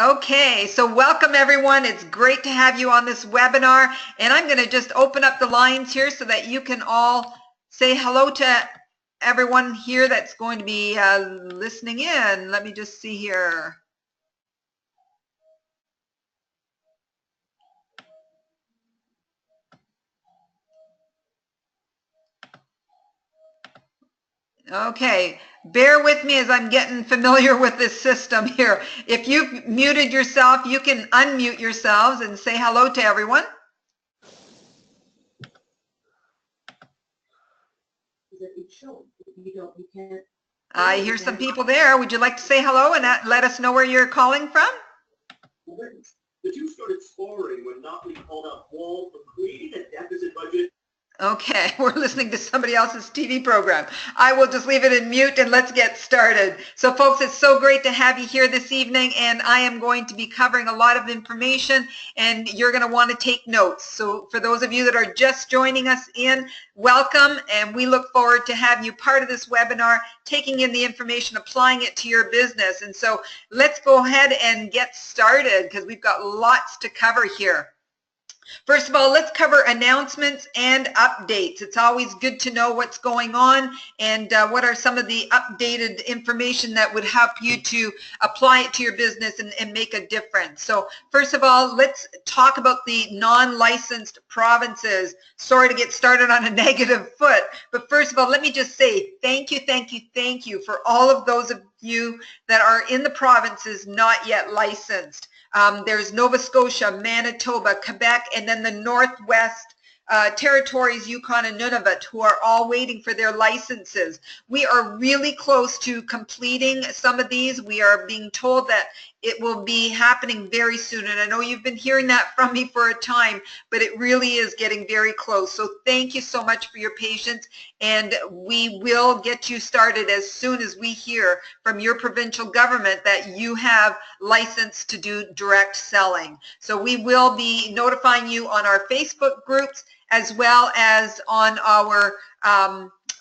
Okay, so welcome everyone. It's great to have you on this webinar, and I'm going to just open up the lines here so that you can all say hello to everyone here that's going to be listening in. Let me just see here. Okay, bear with me as I'm getting familiar with this system here. If you've muted yourself, you can unmute yourselves and say hello to everyone. I hear some people there. Would you like to say hello and let us know where you're calling from? The two started sparring when Notley called out Wall for creating a deficit budget. Okay, we're listening to somebody else's TV program. I will just leave it in mute and let's get started. So folks, it's so great to have you here this evening, and I am going to be covering a lot of information and you're going to want to take notes. So for those of you that are just joining us in, welcome, and we look forward to having you part of this webinar, taking in the information, applying it to your business. And so let's go ahead and get started because we've got lots to cover here. First of all, let's cover announcements and updates. It's always good to know what's going on and what are some of the updated information that would help you to apply it to your business and make a difference. So first of all, let's talk about the non-licensed provinces. Sorry to get started on a negative foot, but first of all, let me just say thank you for all of those of you that are in the provinces not yet licensed. There's Nova Scotia, Manitoba, Quebec, and then the Northwest territories, Yukon and Nunavut, who are all waiting for their licenses. We are really close to completing some of these. We are being told that it will be happening very soon, and I know you've been hearing that from me for a time, but it really is getting very close. So thank you so much for your patience, and we will get you started as soon as we hear from your provincial government that you have license to do direct selling. So we will be notifying you on our Facebook groups as well as on our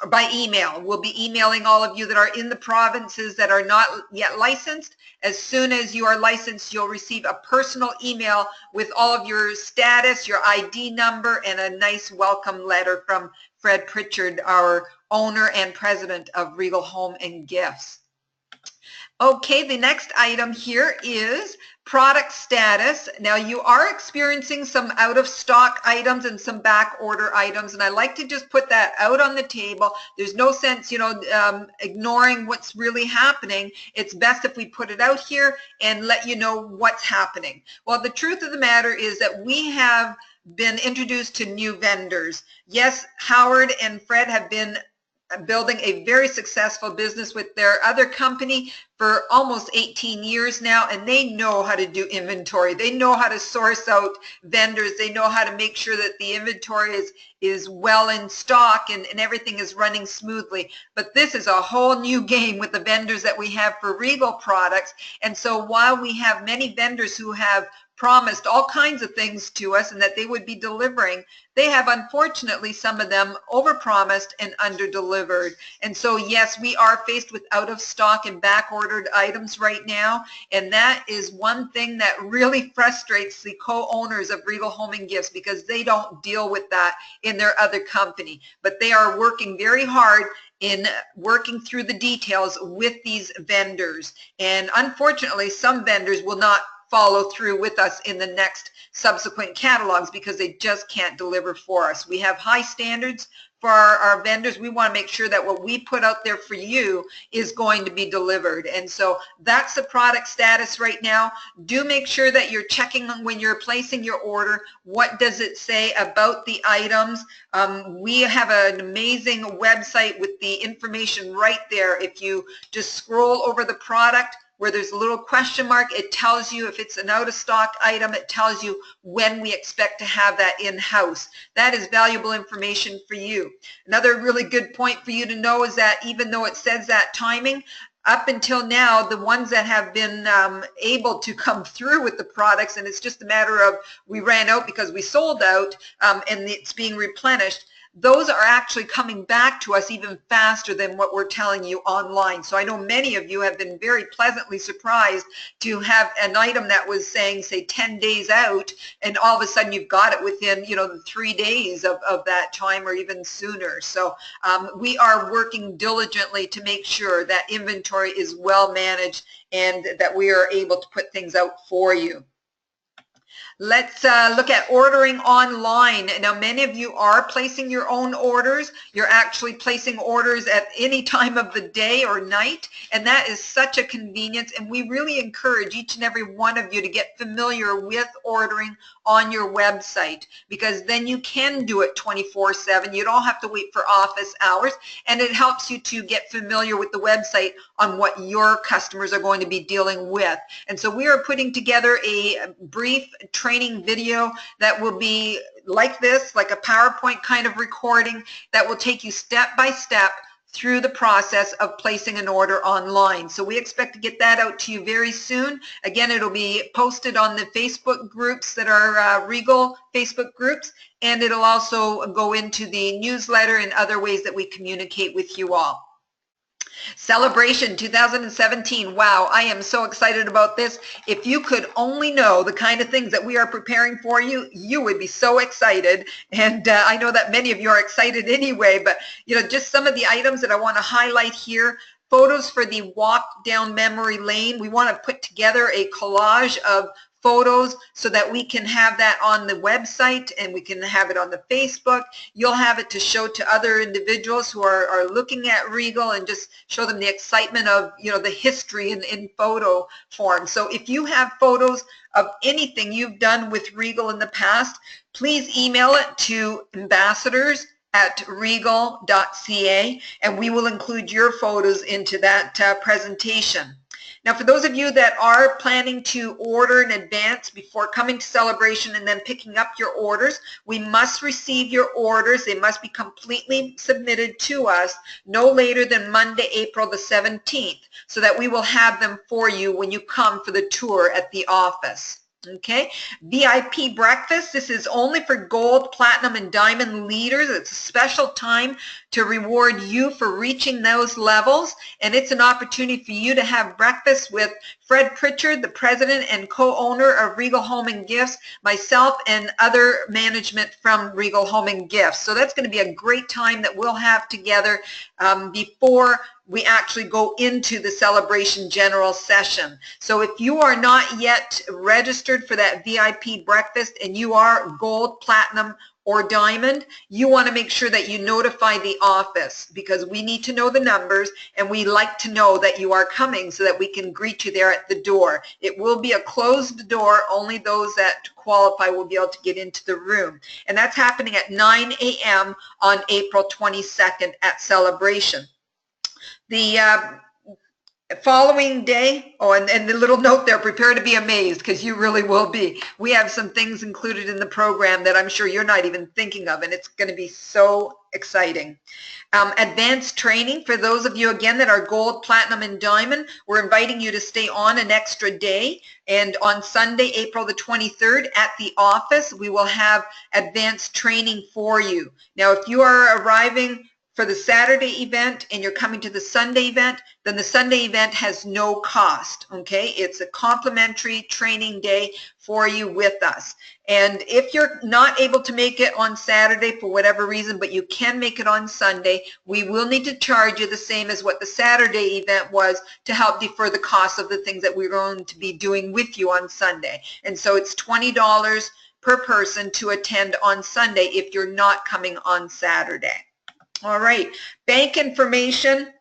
by email. We'll be emailing all of you that are in the provinces that are not yet licensed. As soon as you are licensed, you'll receive a personal email with all of your status, your ID number, and a nice welcome letter from Fred Pritchard, our owner and president of Regal Home and Gifts. Okay, the next item here is product status. Now you are experiencing some out of stock items and some back order items, and I like to just put that out on the table. There's no sense, ignoring what's really happening. It's best if we put it out here and let you know what's happening. Well, the truth of the matter is that we have been introduced to new vendors. Yes, Howard and Fred have been building a very successful business with their other company for almost 18 years now, and they know how to do inventory. They know how to source out vendors. They know how to make sure that the inventory is well in stock and everything is running smoothly. But this is a whole new game with the vendors that we have for Regal products. And so while we have many vendors who have promised all kinds of things to us and that they would be delivering, they have unfortunately, some of them, overpromised and underdelivered. And so yes, we are faced with out of stock and back ordered items right now, and that is one thing that really frustrates the co-owners of Regal Home and Gifts, because they don't deal with that in their other company. But they are working very hard in working through the details with these vendors. And unfortunately, some vendors will not follow through with us in the next subsequent catalogs because they just can't deliver for us. We have high standards for our vendors. We want to make sure that what we put out there for you is going to be delivered. And so that's the product status right now. Do make sure that you're checking when you're placing your order, what does it say about the items. We have an amazing website with the information right there. If you just scroll over the product, where there's a little question mark, it tells you if it's an out-of-stock item. It tells you when we expect to have that in-house. That is valuable information for you. Another really good point for you to know is that even though it says that timing, up until now, the ones that have been able to come through with the products, and it's just a matter of we ran out because we sold out and it's being replenished, those are actually coming back to us even faster than what we're telling you online. So I know many of you have been very pleasantly surprised to have an item that was saying, say, 10 days out, and all of a sudden you've got it within, you know, the 3 days of that time or even sooner. So we are working diligently to make sure that inventory is well managed and that we are able to put things out for you. Let's look at ordering online. Now, many of you are placing your own orders. You're actually placing orders at any time of the day or night, and that is such a convenience, and we really encourage each and every one of you to get familiar with ordering on your website, because then you can do it 24/7. You don't have to wait for office hours, and it helps you to get familiar with the website on what your customers are going to be dealing with. And so we are putting together a brief training video that will be like this, like a PowerPoint kind of recording that will take you step by step through the process of placing an order online. So we expect to get that out to you very soon. Again, it'll be posted on the Facebook groups that are Regal Facebook groups, and it'll also go into the newsletter and other ways that we communicate with you all. Celebration 2017. Wow, I am so excited about this. If you could only know the kind of things that we are preparing for you, you would be so excited. And I know that many of you are excited anyway, but you know, just some of the items that I want to highlight here. Photos for the walk down memory lane. We want to put together a collage of photos so that we can have that on the website and we can have it on the Facebook. You'll have it to show to other individuals who are looking at Regal and just show them the excitement of, you know, the history in photo form. So if you have photos of anything you've done with Regal in the past, please email it to ambassadors@regal.ca and we will include your photos into that presentation. Now, for those of you that are planning to order in advance before coming to Celebration and then picking up your orders, we must receive your orders. They must be completely submitted to us no later than Monday, April the 17th, so that we will have them for you when you come for the tour at the office. Okay, VIP breakfast. This is only for gold, platinum, and diamond leaders. It's a special time to reward you for reaching those levels, and it's an opportunity for you to have breakfast with Fred Pritchard, the president and co-owner of Regal Home and Gifts, myself, and other management from Regal Home and Gifts. So that's going to be a great time that we'll have together before we actually go into the Celebration General session. So if you are not yet registered for that VIP breakfast and you are gold, platinum, or diamond, you want to make sure that you notify the office, because we need to know the numbers and we like to know that you are coming so that we can greet you there at the door. It will be a closed door. Only those that qualify will be able to get into the room. And that's happening at 9 a.m. on April 22nd at Celebration. The following day, and the little note there, prepare to be amazed, because you really will be. We have some things included in the program that I'm sure you're not even thinking of, and it's going to be so exciting. Advanced training for those of you, again, that are gold, platinum, and diamond. We're inviting you to stay on an extra day, and on Sunday, April the 23rd at the office, we will have advanced training for you. Now, if you are arriving for the Saturday event and you're coming to the Sunday event, then the Sunday event has no cost, okay? It's a complimentary training day for you with us. And if you're not able to make it on Saturday for whatever reason, but you can make it on Sunday, we will need to charge you the same as what the Saturday event was to help defer the cost of the things that we're going to be doing with you on Sunday. And so it's $20 per person to attend on Sunday if you're not coming on Saturday. All right, bank information.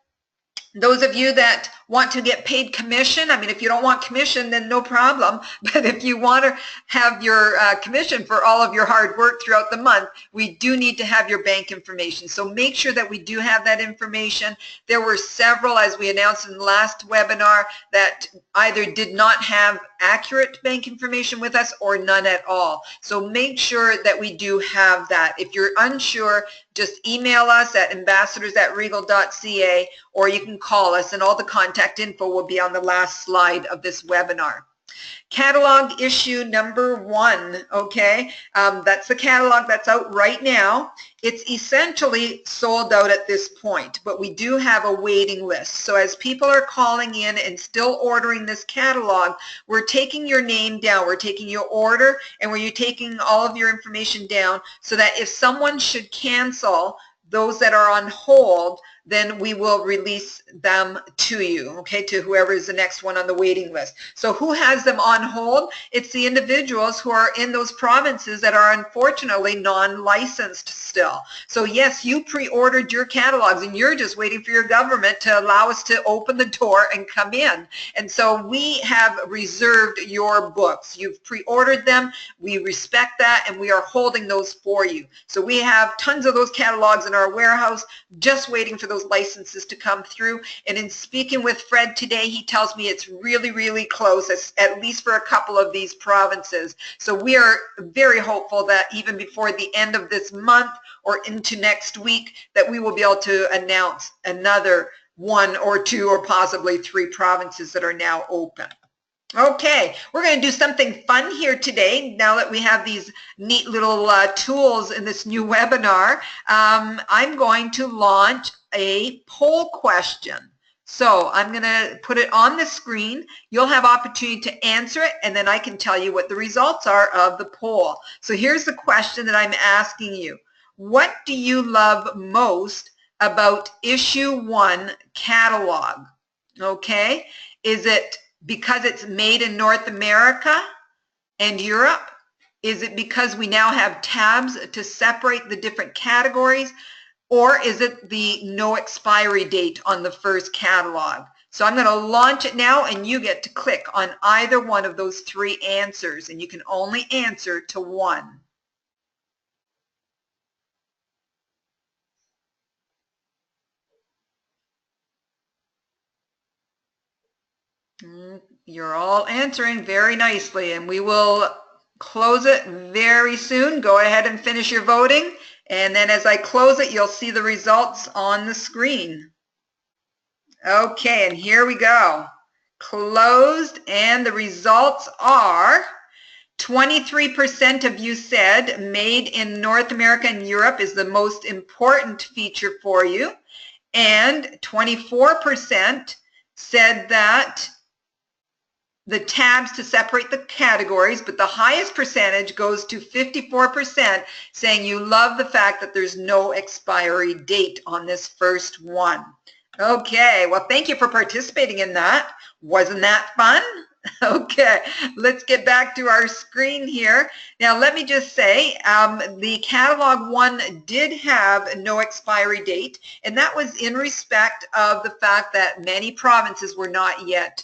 Those of you that want to get paid commission, I mean, if you don't want commission, then no problem. But if you want to have your commission for all of your hard work throughout the month, we do need to have your bank information. So make sure that we do have that information. There were several, as we announced in the last webinar, that either did not have accurate bank information with us or none at all. So make sure that we do have that. If you're unsure, just email us at ambassadors@regal.ca, or you can call us, and all the contact info will be on the last slide of this webinar. Catalog issue number 1, okay? That's the catalog that's out right now. It's essentially sold out at this point, but we do have a waiting list. So as people are calling in and still ordering this catalog, we're taking your name down, we're taking your order, and we're taking all of your information down so that if someone should cancel those that are on hold, then we will release them to you, okay, to whoever is the next one on the waiting list. So who has them on hold? It's the individuals who are in those provinces that are unfortunately non-licensed still. So yes, you pre-ordered your catalogs and you're just waiting for your government to allow us to open the door and come in. And so we have reserved your books. You've pre-ordered them. We respect that and we are holding those for you. So we have tons of those catalogs in our warehouse just waiting for those licenses to come through. And in speaking with Fred today, he tells me it's really, really close, at least for a couple of these provinces. So we are very hopeful that even before the end of this month or into next week, that we will be able to announce another 1 or 2 or possibly 3 provinces that are now open. Okay, we're going to do something fun here today. Now that we have these neat little tools in this new webinar, I'm going to launch a poll question. So I'm going to put it on the screen. You'll have opportunity to answer it, and then I can tell you what the results are of the poll. So here's the question that I'm asking you. What do you love most about Issue 1 catalog? Okay, is it because it's made in North America and Europe? Is it because we now have tabs to separate the different categories? Or is it the no expiry date on the first catalog? So I'm going to launch it now and you get to click on either one of those 3 answers and you can only answer to one. You're all answering very nicely and we will close it very soon. Go ahead and finish your voting, and then as I close it, you'll see the results on the screen. Okay, and here we go. Closed, and the results are 23% of you said made in North America and Europe is the most important feature for you, and 24% said that the tabs to separate the categories, but the highest percentage goes to 54% saying you love the fact that there's no expiry date on this first one. Okay, well, thank you for participating in that. Wasn't that fun? Okay, let's get back to our screen here. Now, let me just say, the catalog 1 did have no expiry date, and that was in respect of the fact that many provinces were not yet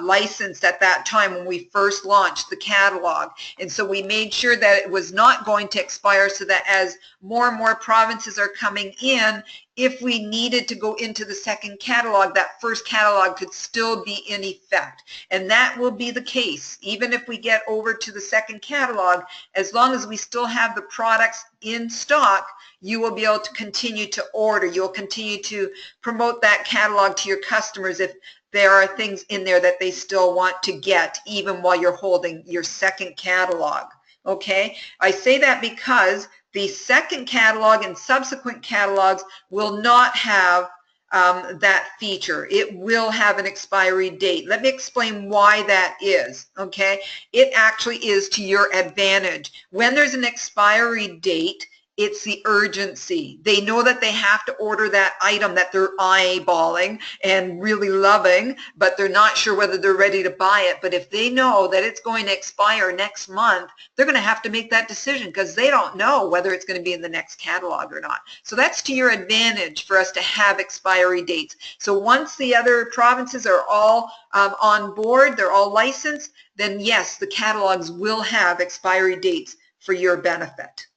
licensed at that time when we first launched the catalog. And so we made sure that it was not going to expire so that as more and more provinces are coming in, if we needed to go into the second catalog, that first catalog could still be in effect. And that will be the case. Even if we get over to the second catalog, as long as we still have the products in stock, you will be able to continue to order. You'll continue to promote that catalog to your customers if there are things in there that they still want to get even while you're holding your second catalog. Okay, I say that because the second catalog and subsequent catalogs will not have that feature. It will have an expiry date. Let me explain why that is, okay? It actually is to your advantage. When there's an expiry date, it's the urgency. They know that they have to order that item that they're eyeballing and really loving, but they're not sure whether they're ready to buy it. But if they know that it's going to expire next month, they're going to have to make that decision because they don't know whether it's going to be in the next catalog or not. So that's to your advantage for us to have expiry dates. So once the other provinces are all on board, they're all licensed, then yes, the catalogs will have expiry dates for your benefit.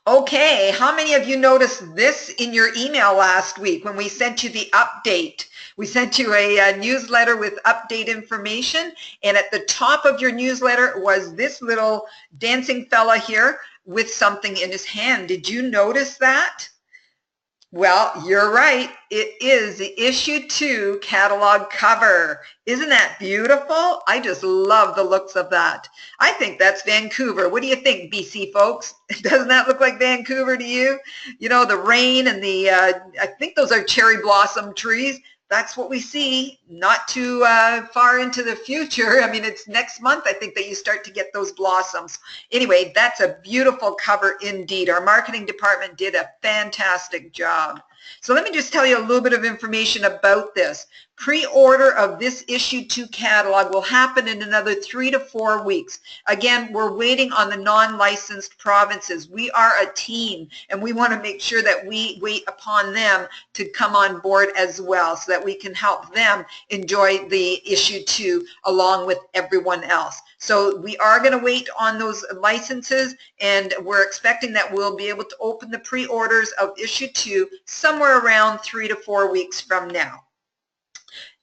Okay, how many of you noticed this in your email last week when we sent you the update? We sent you a newsletter with update information, and at the top of your newsletter was this little dancing fella here with something in his hand. Did you notice that? Well, you're right. It is the issue 2 catalog cover. Isn't that beautiful? I just love the looks of that. I think that's Vancouver. What do you think, BC folks? Doesn't that look like Vancouver to you? You know, the rain and the, I think those are cherry blossom trees. That's what we see, not too far into the future. I mean, it's next month, I think, that you start to get those blossoms. Anyway, that's a beautiful cover indeed. Our marketing department did a fantastic job. So let me just tell you a little bit of information about this. Pre-order of this issue 2 catalog will happen in another 3 to 4 weeks. Again, we're waiting on the non-licensed provinces. We are a team, and we want to make sure that we wait upon them to come on board as well so that we can help them enjoy the issue 2 along with everyone else. So we are going to wait on those licenses, and we're expecting that we'll be able to open the pre-orders of issue 2 somewhere around 3 to 4 weeks from now.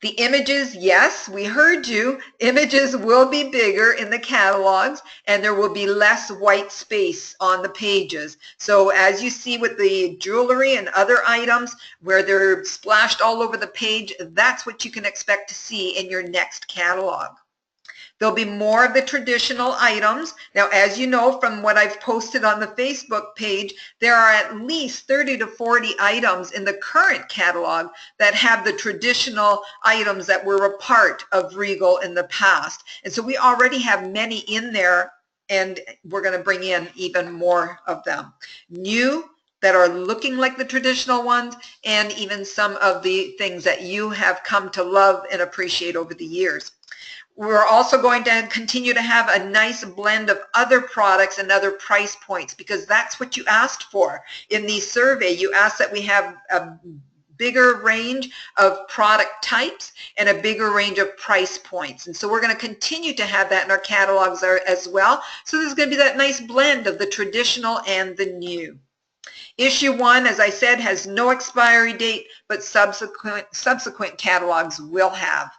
The images, yes, we heard you. Images will be bigger in the catalogs, and there will be less white space on the pages. So as you see with the jewelry and other items where they're splashed all over the page, that's what you can expect to see in your next catalog. There'll be more of the traditional items. Now, as you know from what I've posted on the Facebook page, there are at least 30 to 40 items in the current catalog that have the traditional items that were a part of Regal in the past. And so we already have many in there, and we're going to bring in even more of them. New that are looking like the traditional ones, and even some of the things that you have come to love and appreciate over the years. We're also going to continue to have a nice blend of other products and other price points, because that's what you asked for in the survey. You asked that we have a bigger range of product types and a bigger range of price points. And so we're going to continue to have that in our catalogs as well. So there's going to be that nice blend of the traditional and the new. Issue 1, as I said, has no expiry date, but subsequent catalogs will have.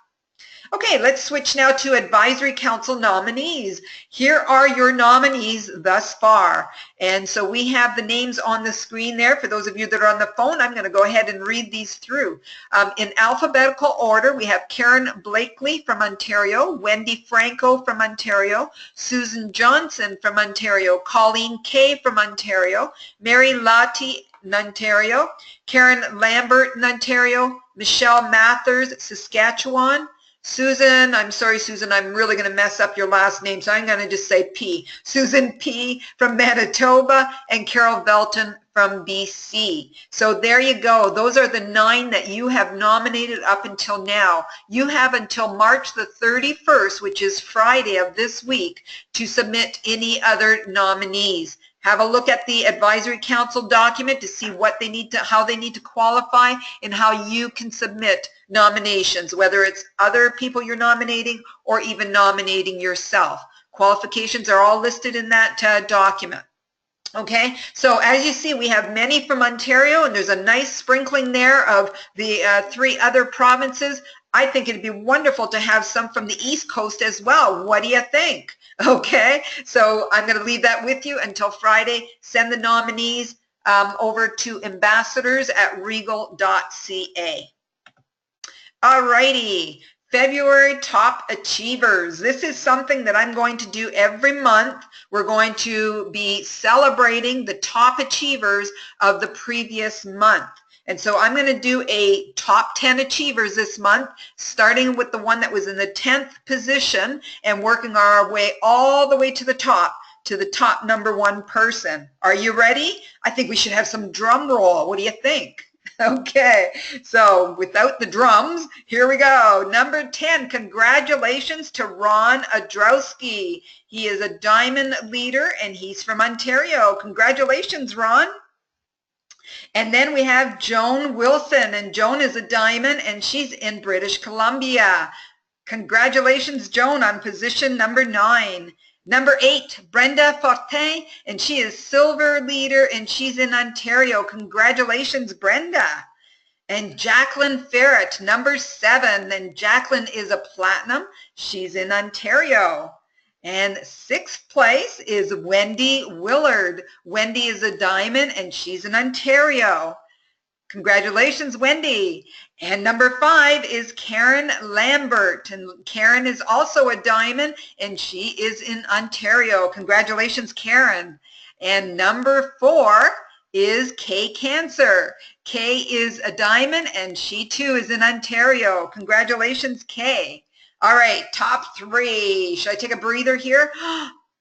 Okay, let's switch now to Advisory Council nominees. Here are your nominees thus far. And so we have the names on the screen there. For those of you that are on the phone, I'm going to go ahead and read these through. In alphabetical order, we have Karen Blakely from Ontario, Wendy Franco from Ontario, Susan Johnson from Ontario, Colleen Kay from Ontario, Mary Lottie, Ontario, Karen Lambert, Ontario, Michelle Mathers, Saskatchewan, Susan, I'm sorry, Susan, I'm really going to mess up your last name, so I'm going to just say P. Susan P. from Manitoba, and Carol Velton from BC. So there you go. Those are the 9 that you have nominated up until now. You have until March the 31st, which is Friday of this week, to submit any other nominees. Have a look at the Advisory Council document to see what they need to, how they need to qualify, and how you can submit nominations, whether it's other people you're nominating or even nominating yourself. Qualifications are all listed in that document. Okay, so as you see, we have many from Ontario, and there's a nice sprinkling there of the 3 other provinces. I think it'd be wonderful to have some from the East Coast as well. What do you think? Okay, so I'm going to leave that with you until Friday. Send the nominees over to ambassadors@regal.ca. All righty, February Top Achievers. This is something that I'm going to do every month. We're going to be celebrating the top achievers of the previous month. And so I'm going to do a top 10 achievers this month, starting with the one that was in the 10th position and working our way all the way to the top number 1 person. Are you ready? I think we should have some drum roll. What do you think? Okay, so without the drums, here we go. Number 10, congratulations to Ron Adrowski. He is a diamond leader, and he's from Ontario. Congratulations, Ron. And then we have Joan Wilson, and Joan is a diamond, and she's in British Columbia. Congratulations, Joan, on position number 9. Number 8, Brenda Fortin, and she is silver leader, and she's in Ontario. Congratulations, Brenda. And Jacqueline Ferret, number 7, and Jacqueline is a platinum. She's in Ontario. And 6th place is Wendy Willard. Wendy is a diamond, and she's in Ontario. Congratulations, Wendy. And number 5 is Karen Lambert. And Karen is also a diamond, and she is in Ontario. Congratulations, Karen. And number 4 is Kay Cancer. Kay is a diamond, and she too is in Ontario. Congratulations, Kay. All right, top 3. Should I take a breather here?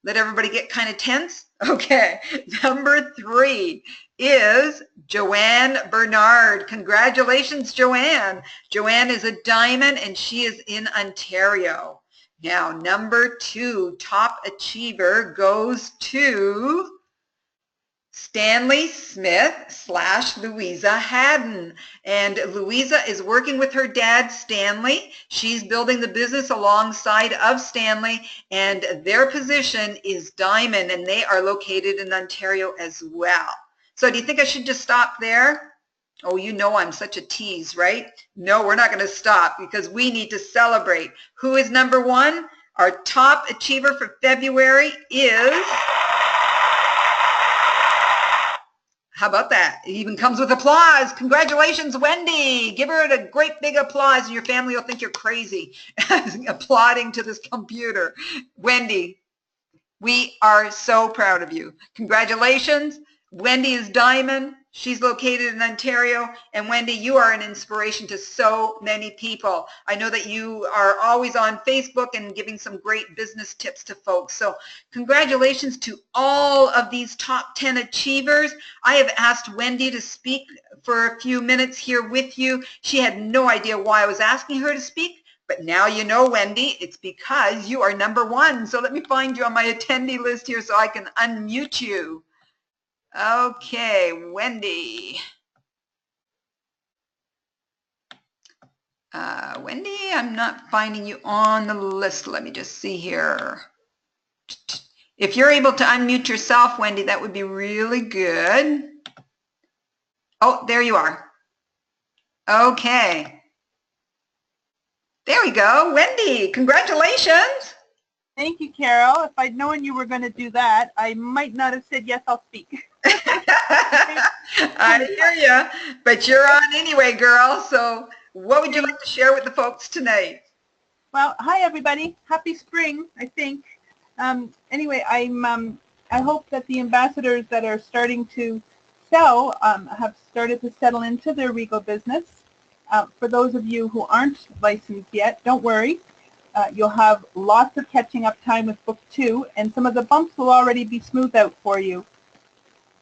Let everybody get kind of tense? Okay, number 3 is Joanne Bernard. Congratulations, Joanne. Joanne is a diamond, and she is in Ontario. Now, number 2, top achiever, goes to Stanley Smith / Louisa Haddon. And Louisa is working with her dad, Stanley. She's building the business alongside of Stanley, and their position is diamond, and they are located in Ontario as well. So do you think I should just stop there? Oh, you know I'm such a tease, right? No, we're not going to stop because we need to celebrate. Who is number 1? Our top achiever for February is... How about that? It even comes with applause. Congratulations, Wendy. Give her a great big applause, and your family will think you're crazy applauding to this computer. Wendy, we are so proud of you. Congratulations. Wendy is diamond. She's located in Ontario. And Wendy, you are an inspiration to so many people. I know that you are always on Facebook and giving some great business tips to folks. So congratulations to all of these top 10 achievers. I have asked Wendy to speak for a few minutes here with you. She had no idea why I was asking her to speak. But now you know, Wendy, it's because you are number 1. So let me find you on my attendee list here so I can unmute you. Okay, Wendy. Wendy, I'm not finding you on the list. Let me just see here. If you're able to unmute yourself, Wendy, that would be really good. Oh, there you are. Okay. There we go. Wendy, congratulations. Thank you, Carol. If I'd known you were going to do that, I might not have said, yes, I'll speak. I hear you, but you're on anyway, girl. So what would you like to share with the folks tonight? Well, hi, everybody. Happy spring, I think. Anyway, I hope that the ambassadors that are starting to sell have started to settle into their Regal business. For those of you who aren't licensed yet, don't worry. You'll have lots of catching up time with book 2, and some of the bumps will already be smoothed out for you.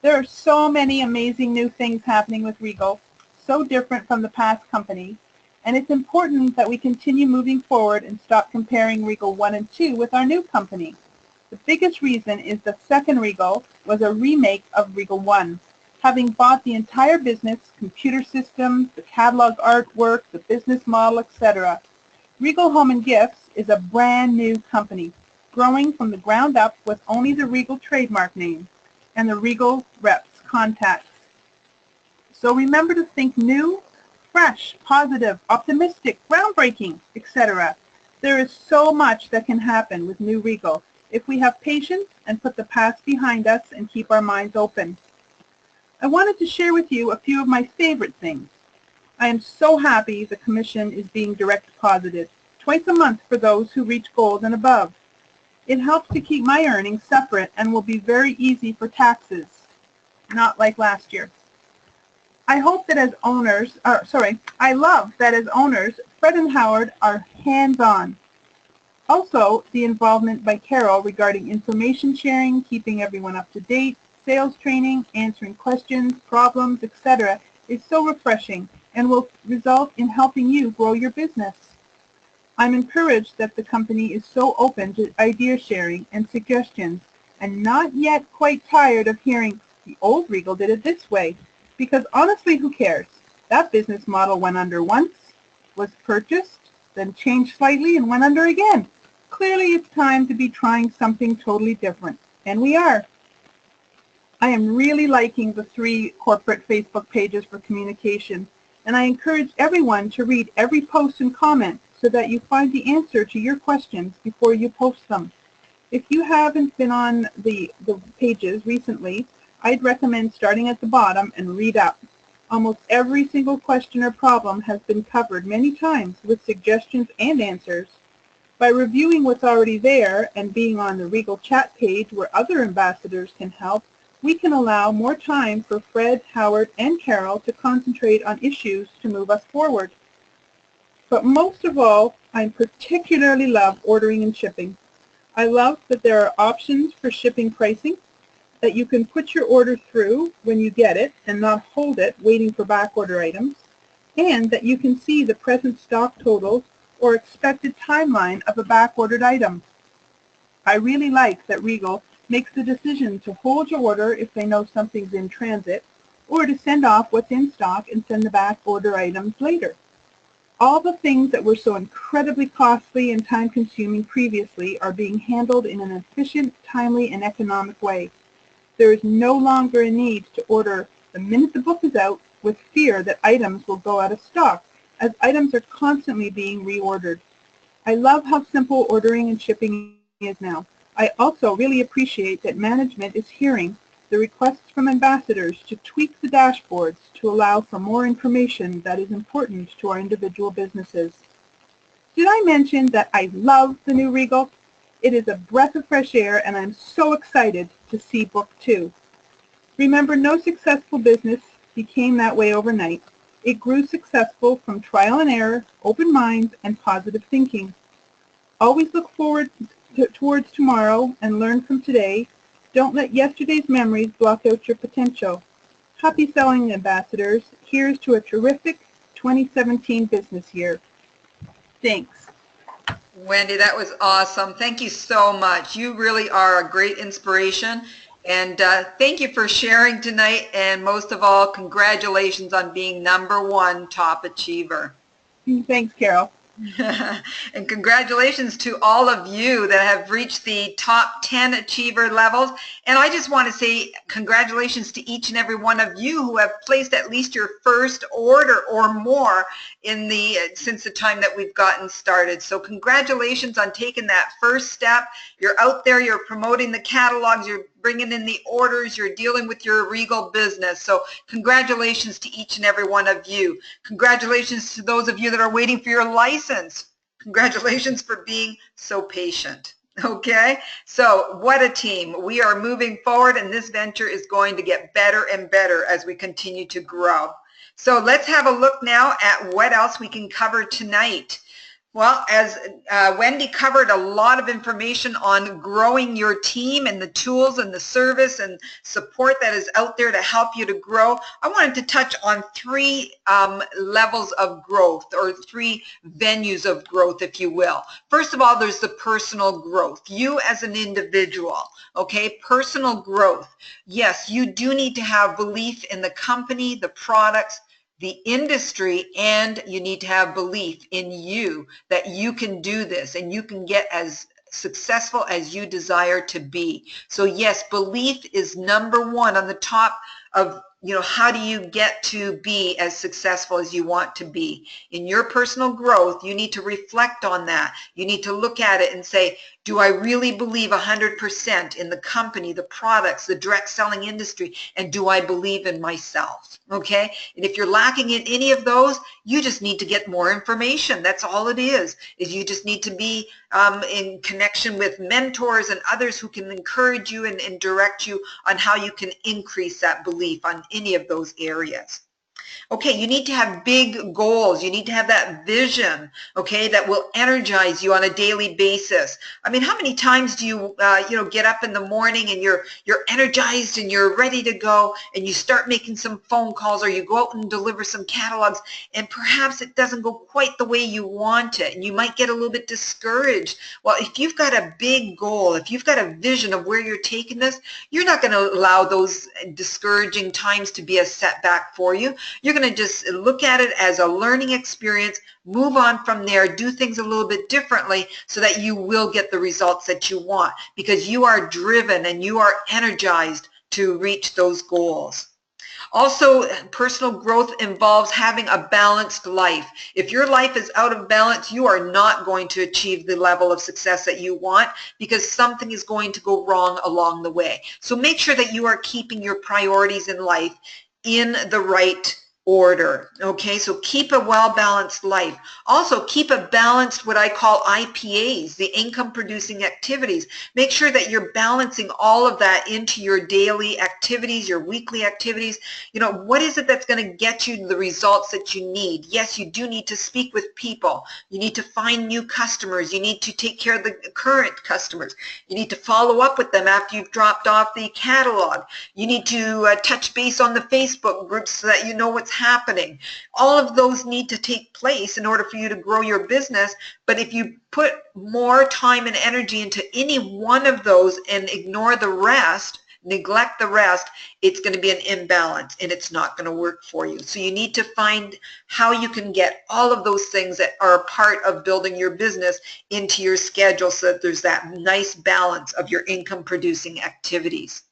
There are so many amazing new things happening with Regal, so different from the past company, and it's important that we continue moving forward and stop comparing Regal 1 and 2 with our new company. The biggest reason is the second Regal was a remake of Regal 1. Having bought the entire business, computer systems, the catalog artwork, the business model, etc., Regal Home & Gifts is a brand new company, growing from the ground up with only the Regal trademark name and the Regal reps contacts. So remember to think new, fresh, positive, optimistic, groundbreaking, etc. There is so much that can happen with new Regal if we have patience and put the past behind us and keep our minds open. I wanted to share with you a few of my favorite things. I am so happy the commission is being direct deposited, twice a month for those who reach gold and above. It helps to keep my earnings separate and will be very easy for taxes, not like last year. I hope that as owners, I love that as owners, Fred and Howard are hands-on. Also, the involvement by Carol regarding information sharing, keeping everyone up to date, sales training, answering questions, problems, etc. is so refreshing and will result in helping you grow your business. I'm encouraged that the company is so open to idea sharing and suggestions and not yet quite tired of hearing the old Regal did it this way, because honestly, who cares? That business model went under once, was purchased, then changed slightly and went under again. Clearly it's time to be trying something totally different, and we are. I am really liking the 3 corporate Facebook pages for communication, and I encourage everyone to read every post and comment so that you find the answer to your questions before you post them. If you haven't been on the pages recently, I'd recommend starting at the bottom and read up. Almost every single question or problem has been covered many times with suggestions and answers. By reviewing what's already there and being on the Regal chat page where other ambassadors can help, we can allow more time for Fred, Howard, and Carol to concentrate on issues to move us forward. But most of all, I particularly love ordering and shipping. I love that there are options for shipping pricing, that you can put your order through when you get it and not hold it waiting for back order items, and that you can see the present stock totals or expected timeline of a back-ordered item. I really like that Regal makes the decision to hold your order if they know something's in transit, or to send off what's in stock and send the back-order items later. All the things that were so incredibly costly and time-consuming previously are being handled in an efficient, timely, and economic way. There is no longer a need to order the minute the book is out with fear that items will go out of stock, as items are constantly being reordered. I love how simple ordering and shipping is now. I also really appreciate that management is hearing the requests from ambassadors to tweak the dashboards to allow for more information that is important to our individual businesses. Did I mention that I love the new Regal? It is a breath of fresh air, and I'm so excited to see Book 2. Remember, no successful business became that way overnight. It grew successful from trial and error, open minds, and positive thinking. Always look forward towards tomorrow and learn from today. Don't let yesterday's memories block out your potential. Happy selling, ambassadors. Here's to a terrific 2017 business year. Thanks. Wendy, that was awesome. Thank you so much. You really are a great inspiration. And thank you for sharing tonight. And most of all, congratulations on being #1 top achiever. Thanks, Carol. And congratulations to all of you that have reached the top 10 achiever levels. And I just want to say congratulations to each and every one of you who have placed at least your first order or more in since the time that we've gotten started. So congratulations on taking that first step. You're out there, you're promoting the catalogs, you're bringing in the orders, you're dealing with your Regal business. So congratulations to each and every one of you. Congratulations to those of you that are waiting for your license. Congratulations for being so patient. Okay, so what a team. We are moving forward, and this venture is going to get better and better as we continue to grow. So let's have a look now at what else we can cover tonight. Well, as Wendy covered a lot of information on growing your team and the tools and the service and support that is out there to help you to grow, I wanted to touch on 3 levels of growth, or 3 venues of growth, if you will. First of all, there's the personal growth. You as an individual, okay, personal growth. Yes, you do need to have belief in the company, the products, the industry, and you need to have belief in you that you can do this and you can get as successful as you desire to be. So yes, belief is #1 on the top of, how do you get to be as successful as you want to be? In your personal growth, you need to reflect on that. You need to look at it and say, do I really believe 100% in the company, the products, the direct selling industry, and do I believe in myself? Okay? And if you're lacking in any of those, you just need to get more information. That's all it is you just need to be in connection with mentors and others who can encourage you and direct you on how you can increase that belief on any of those areas. Okay, you need to have big goals. You need to have that vision, okay, that will energize you on a daily basis. I mean, how many times do you, get up in the morning and you're energized and you're ready to go and you start making some phone calls, or you go out and deliver some catalogs, and perhaps it doesn't go quite the way you want it, and you might get a little bit discouraged. Well, if you've got a big goal, if you've got a vision of where you're taking this, you're not going to allow those discouraging times to be a setback for you. You're going to just look at it as a learning experience, move on from there, do things a little bit differently so that you will get the results that you want, because you are driven and you are energized to reach those goals. Also, personal growth involves having a balanced life. If your life is out of balance, you are not going to achieve the level of success that you want, because something is going to go wrong along the way. So make sure that you are keeping your priorities in life in the right order. Okay, so keep a well-balanced life. Also, keep a balanced, what I call IPAs, the income producing activities. Make sure that you're balancing all of that into your daily activities, your weekly activities. You know, what is it that's going to get you the results that you need? Yes, you do need to speak with people. You need to find new customers. You need to take care of the current customers. You need to follow up with them after you've dropped off the catalog. You need to touch base on the Facebook groups so that you know what's happening. All of those need to take place in order for you to grow your business. But if you put more time and energy into any one of those and ignore the rest, neglect the rest, it's going to be an imbalance and it's not going to work for you. So you need to find how you can get all of those things that are a part of building your business into your schedule so that there's that nice balance of your income producing activities.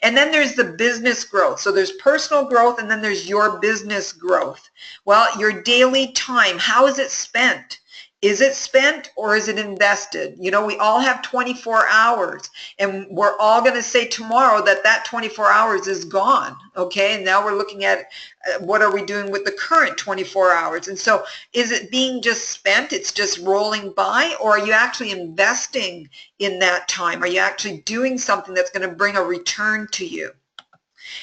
And then there's the business growth. So there's personal growth and then there's your business growth. Well, your daily time, how is it spent? Is it spent or is it invested? You know, we all have 24 hours and we're all going to say tomorrow that that 24 hours is gone. Okay, and now we're looking at what are we doing with the current 24 hours? And so is it being just spent? It's just rolling by, or are you actually investing in that time? Are you actually doing something that's going to bring a return to you?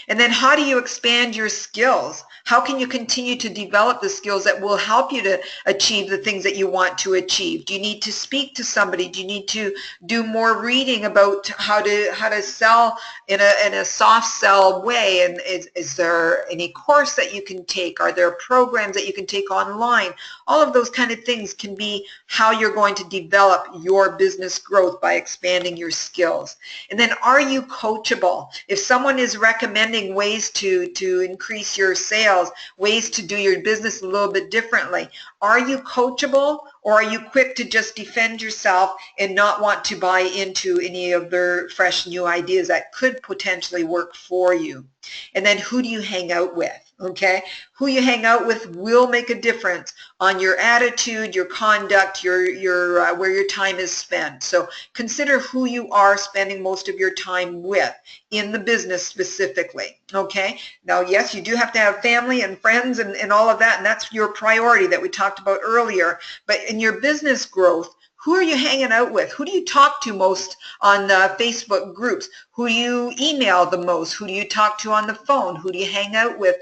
And then how do you expand your skills? How can you continue to develop the skills that will help you to achieve the things that you want to achieve? Do you need to speak to somebody? Do you need to do more reading about how to sell in a soft sell way? And is there any course that you can take? Are there programs that you can take online? All of those kind of things can be how you're going to develop your business growth by expanding your skills. And then are you coachable? If someone is recommending ways to increase your sales, ways to do your business a little bit differently, are you coachable, or are you quick to just defend yourself and not want to buy into any of their fresh new ideas that could potentially work for you? And then who do you hang out with? Okay, who you hang out with will make a difference on your attitude, your conduct, your where your time is spent. So consider who you are spending most of your time with in the business specifically. Okay, now yes, you do have to have family and friends and all of that, and that's your priority that we talked about earlier. But in your business growth, who are you hanging out with? Who do you talk to most on Facebook groups? Who do you email the most? Who do you talk to on the phone? Who do you hang out with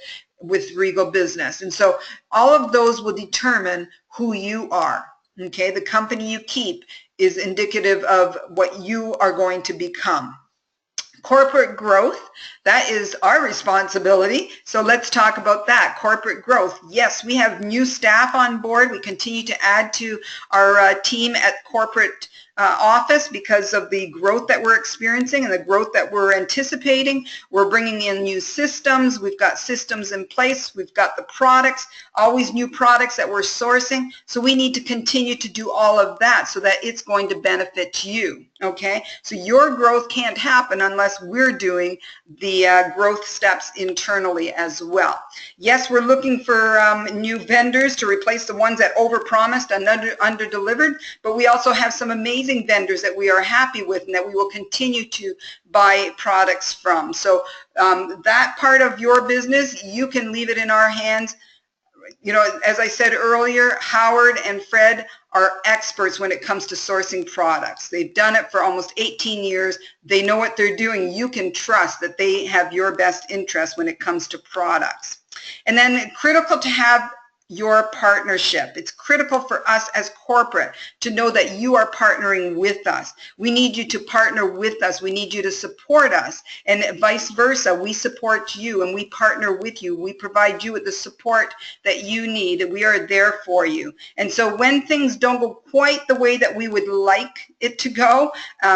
Regal Business? And so all of those will determine who you are. Okay, the company you keep is indicative of what you are going to become. Corporate growth, that is our responsibility. So let's talk about that. Corporate growth. Yes, we have new staff on board. We continue to add to our team at corporate office because of the growth that we're experiencing and the growth that we're anticipating. We're bringing in new systems. We've got systems in place. We've got the products, always new products that we're sourcing. So we need to continue to do all of that so that it's going to benefit you. Okay, so your growth can't happen unless we're doing the growth steps internally as well. Yes, we're looking for new vendors to replace the ones that overpromised and under-delivered, but we also have some amazing vendors that we are happy with and that we will continue to buy products from. So that part of your business, you can leave it in our hands. You know, as I said earlier, Howard and Fred are experts when it comes to sourcing products. They've done it for almost 18 years. They know what they're doing. You can trust that they have your best interest when it comes to products. And then critical to have your partnership. It's critical for us as corporate to know that you are partnering with us. We need you to partner with us. We need you to support us, and vice versa. We support you and we partner with you. We provide you with the support that you need, and we are there for you. And so when things don't go quite the way that we would like it to go,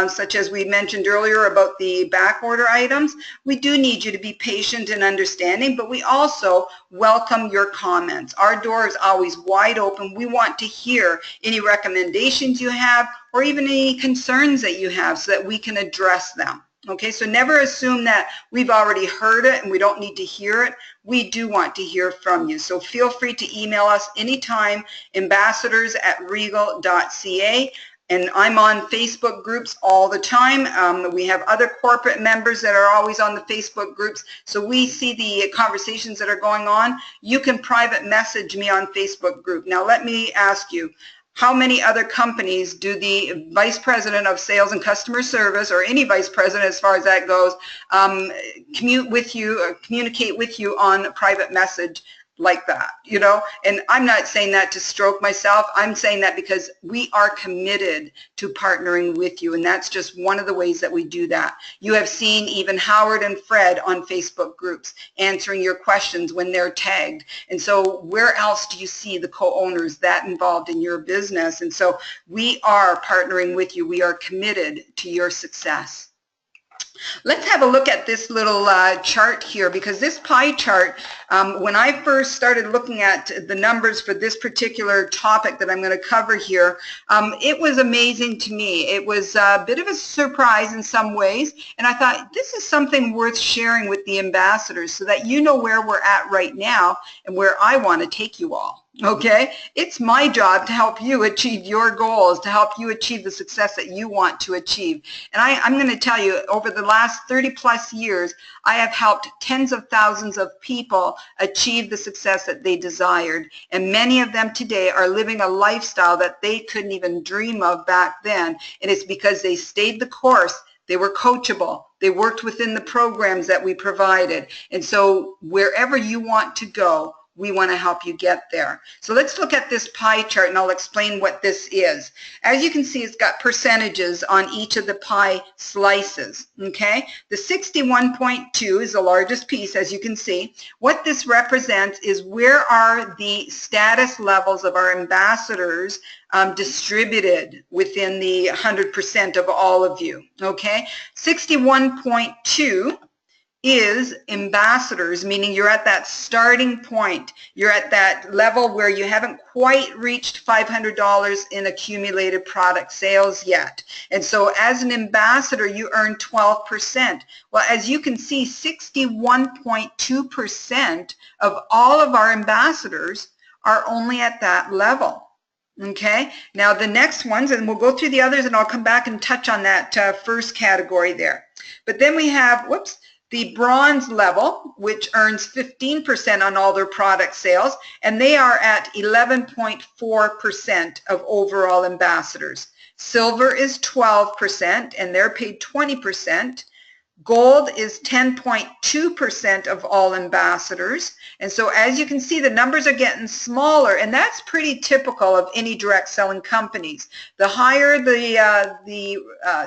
such as we mentioned earlier about the back order items, we do need you to be patient and understanding, but we also welcome your comments. Our door is always wide open. We want to hear any recommendations you have or even any concerns that you have so that we can address them. Okay, so never assume that we've already heard it and we don't need to hear it. We do want to hear from you. So feel free to email us anytime, ambassadors@regal.ca. And I'm on Facebook groups all the time. We have other corporate members that are always on the Facebook groups, so we see the conversations that are going on. You can private message me on Facebook group. Now let me ask you, how many other companies do the vice president of sales and customer service, or any vice president as far as that goes, communicate with you on private message like that, you know? And I'm not saying that to stroke myself. I'm saying that because we are committed to partnering with you, and that's just one of the ways that we do that. You have seen even Howard and Fred on Facebook groups answering your questions when they're tagged. And so where else do you see the co-owners that involved in your business? And so we are partnering with you. We are committed to your success. Let's have a look at this little chart here, because this pie chart, when I first started looking at the numbers for this particular topic that I'm going to cover here, it was amazing to me. It was a bit of a surprise in some ways, and I thought this is something worth sharing with the ambassadors so that you know where we're at right now and where I want to take you all. Okay, it's my job to help you achieve your goals, to help you achieve the success that you want to achieve. And I'm going to tell you, over the last 30 plus years, I have helped tens of thousands of people achieve the success that they desired. And many of them today are living a lifestyle that they couldn't even dream of back then. And it's because they stayed the course. They were coachable. They worked within the programs that we provided. And so wherever you want to go, we want to help you get there. So let's look at this pie chart, and I'll explain what this is. As you can see, it's got percentages on each of the pie slices, okay? The 61.2 is the largest piece, as you can see. What this represents is where are the status levels of our ambassadors distributed within the 100% of all of you, okay? 61.2 is ambassadors, meaning you're at that starting point. You're at that level where you haven't quite reached $500 in accumulated product sales yet. And so as an ambassador, you earn 12%. Well, as you can see, 61.2% of all of our ambassadors are only at that level. Okay, now the next ones, and we'll go through the others, and I'll come back and touch on that first category there. But then we have, the bronze level, which earns 15% on all their product sales, and they are at 11.4% of overall ambassadors. Silver is 12%, and they're paid 20%. Gold is 10.2% of all ambassadors. And so as you can see, the numbers are getting smaller, and that's pretty typical of any direct selling companies. The higher the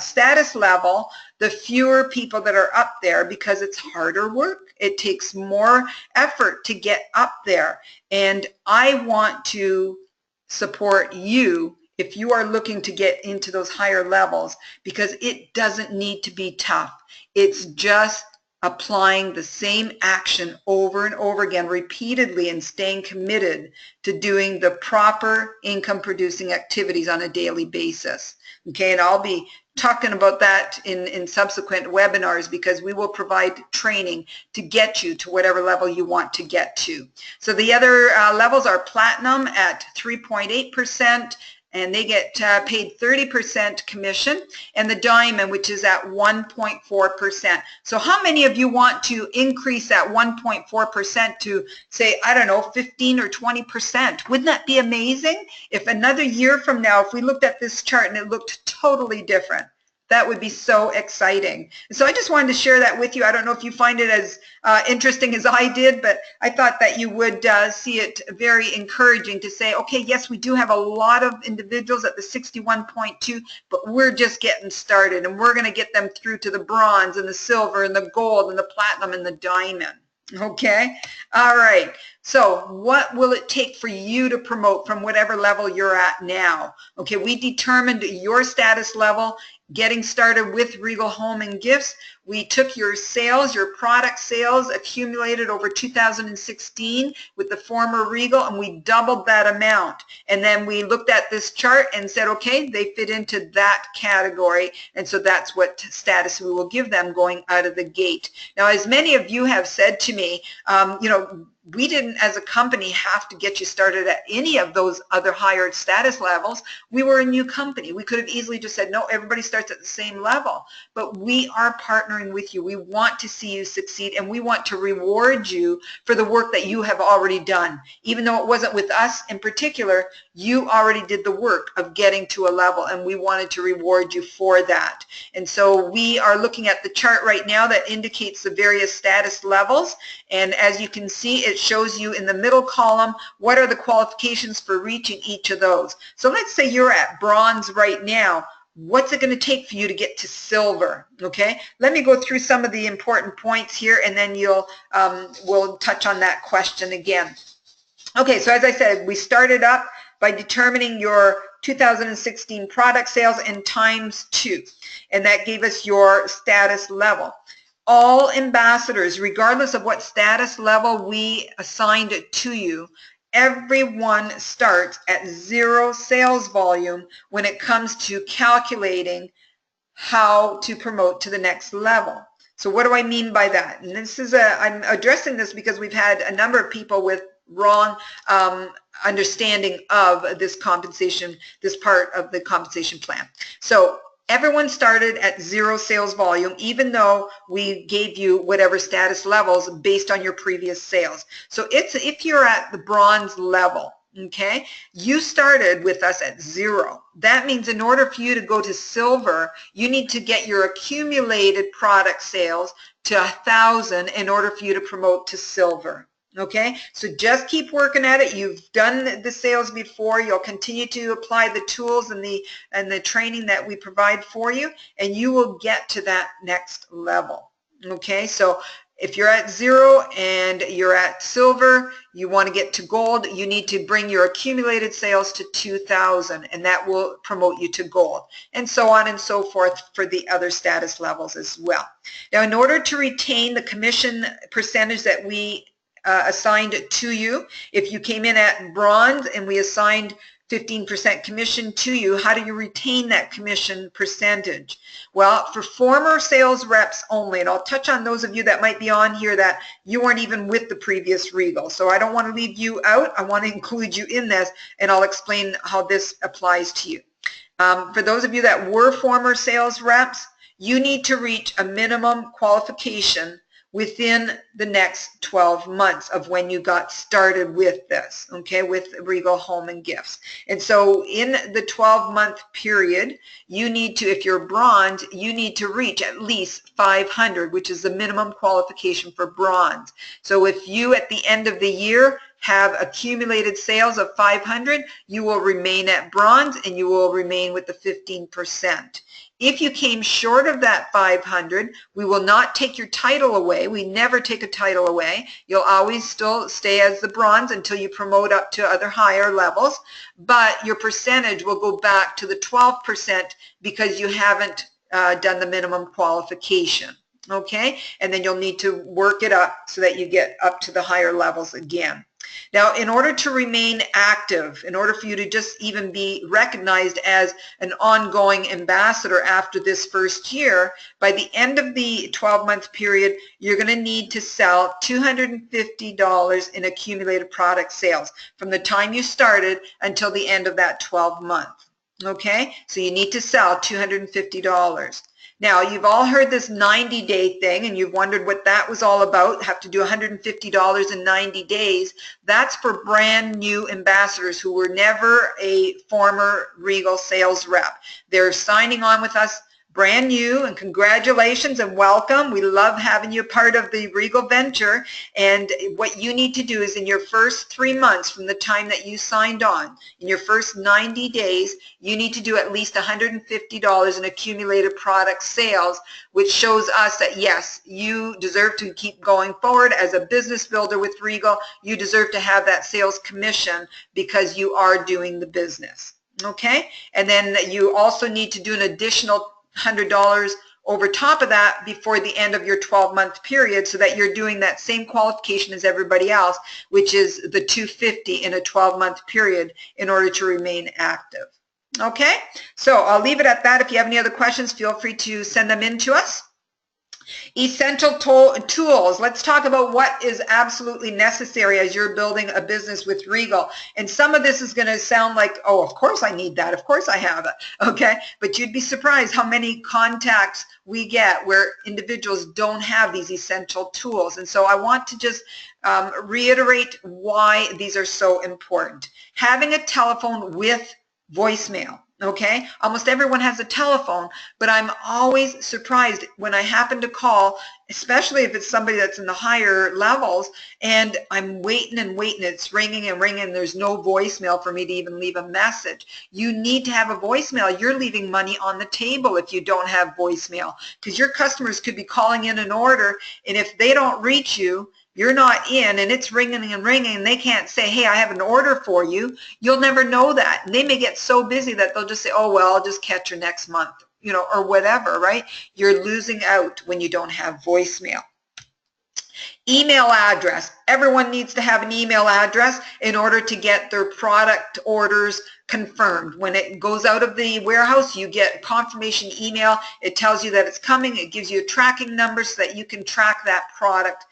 status level, the fewer people that are up there, because it's harder work. It takes more effort to get up there. And I want to support you if you are looking to get into those higher levels, because it doesn't need to be tough. It's just applying the same action over and over again repeatedly and staying committed to doing the proper income producing activities on a daily basis. Okay, and I'll be talking about that in subsequent webinars, because we will provide training to get you to whatever level you want to get to. So the other levels are platinum at 3.8%, and they get paid 30% commission, and the diamond, which is at 1.4%. So how many of you want to increase that 1.4% to, say, I don't know, 15 or 20%? Wouldn't that be amazing? If another year from now, if we looked at this chart and it looked totally different, that would be so exciting. And so I just wanted to share that with you. I don't know if you find it as interesting as I did, but I thought that you would see it very encouraging to say, okay, yes, we do have a lot of individuals at the 61.2, but we're just getting started, and we're going to get them through to the bronze and the silver and the gold and the platinum and the diamond. Okay, all right. So what will it take for you to promote from whatever level you're at now? Okay, we determined your status level getting started with Regal Home and Gifts. We took your sales, your product sales accumulated over 2016 with the former Regal, and we doubled that amount. And then we looked at this chart and said, okay, they fit into that category, and so that's what status we will give them going out of the gate. Now, as many of you have said to me, you know, we didn't as a company have to get you started at any of those other higher status levels. We were a new company. We could have easily just said, no, everybody starts at the same level. But we are partnering with you. We want to see you succeed, and we want to reward you for the work that you have already done. Even though it wasn't with us in particular, you already did the work of getting to a level, and we wanted to reward you for that. And so we are looking at the chart right now that indicates the various status levels, and as you can see, it shows you in the middle column what are the qualifications for reaching each of those. So let's say you're at bronze right now. What's it going to take for you to get to silver? Okay, let me go through some of the important points here, and then we'll touch on that question again. Okay, so as I said, we started up by determining your 2016 product sales and times 2, and that gave us your status level. All ambassadors, regardless of what status level we assigned to you, everyone starts at 0 sales volume when it comes to calculating how to promote to the next level. So what do I mean by that? And this is I'm addressing this because we've had a number of people with wrong understanding of this compensation, this part of the compensation plan. So everyone started at 0 sales volume, even though we gave you whatever status levels based on your previous sales. So if you're at the bronze level, okay, you started with us at 0. That means in order for you to go to silver, you need to get your accumulated product sales to 1,000 in order for you to promote to silver. Okay, so just keep working at it. You've done the sales before. You'll continue to apply the tools and the training that we provide for you, and you will get to that next level. Okay, so if you're at 0 and you're at silver, you want to get to gold, you need to bring your accumulated sales to 2,000, and that will promote you to gold, and so on and so forth for the other status levels as well. Now, in order to retain the commission percentage that we assigned to you, if you came in at bronze and we assigned 15% commission to you, how do you retain that commission percentage? Well, for former sales reps only, and I'll touch on those of you that might be on here that you weren't even with the previous Regal, so I don't want to leave you out. I want to include you in this, and I'll explain how this applies to you. For those of you that were former sales reps, you need to reach a minimum qualification within the next 12 months of when you got started with this, okay, with Regal Home and Gifts. And so in the 12-month period, you need to, if you're bronze, you need to reach at least 500, which is the minimum qualification for bronze. So if you, at the end of the year, have accumulated sales of 500, you will remain at bronze and you will remain with the 15%. If you came short of that 500, we will not take your title away. We never take a title away. You'll always still stay as the bronze until you promote up to other higher levels, but your percentage will go back to the 12% because you haven't done the minimum qualification. Okay, and then you'll need to work it up so that you get up to the higher levels again. Now, in order to remain active, in order for you to just even be recognized as an ongoing ambassador after this first year, by the end of the 12-month period, you're going to need to sell $250 in accumulated product sales from the time you started until the end of that 12-month. Okay, so you need to sell $250. Now, you've all heard this 90-day thing, and you've wondered what that was all about, have to do $150 in 90 days. That's for brand new ambassadors who were never a former Regal sales rep. They're signing on with us brand new, and congratulations and welcome. We love having you part of the Regal venture, and what you need to do is in your first 3 months from the time that you signed on, in your first 90 days, you need to do at least $150 in accumulated product sales, which shows us that yes, you deserve to keep going forward as a business builder with Regal. You deserve to have that sales commission because you are doing the business. Okay, and then you also need to do an additional $100 over top of that before the end of your 12-month period, so that you're doing that same qualification as everybody else, which is the 250 in a 12-month period in order to remain active. Okay, so I'll leave it at that. If you have any other questions, feel free to send them in to us. Essential tools. Let's talk about what is absolutely necessary as you're building a business with Regal. And some of this is going to sound like, oh, of course I need that. Of course I have it. Okay. But you'd be surprised how many contacts we get where individuals don't have these essential tools. And so I want to just reiterate why these are so important. Having a telephone with voicemail. Okay, almost everyone has a telephone, but I'm always surprised when I happen to call, especially if it's somebody that's in the higher levels, and I'm waiting and waiting, it's ringing and ringing, there's no voicemail for me to even leave a message. You need to have a voicemail. You're leaving money on the table if you don't have voicemail, because your customers could be calling in an order, and if they don't reach you, you're not in, and it's ringing and ringing, and they can't say, hey, I have an order for you. You'll never know that. And they may get so busy that they'll just say, oh, well, I'll just catch her next month, you know, or whatever, right? You're losing out when you don't have voicemail. Email address. Everyone needs to have an email address in order to get their product orders confirmed. When it goes out of the warehouse, you get confirmation email. It tells you that it's coming. It gives you a tracking number so that you can track that product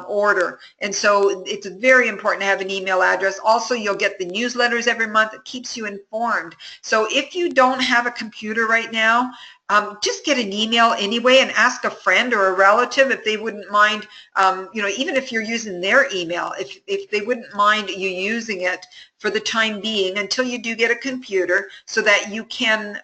order. And so it's very important to have an email address. Also, you'll get the newsletters every month. It keeps you informed. So if you don't have a computer right now, just get an email anyway and ask a friend or a relative if they wouldn't mind, you know, even if you're using their email, if they wouldn't mind you using it for the time being until you do get a computer, so that you can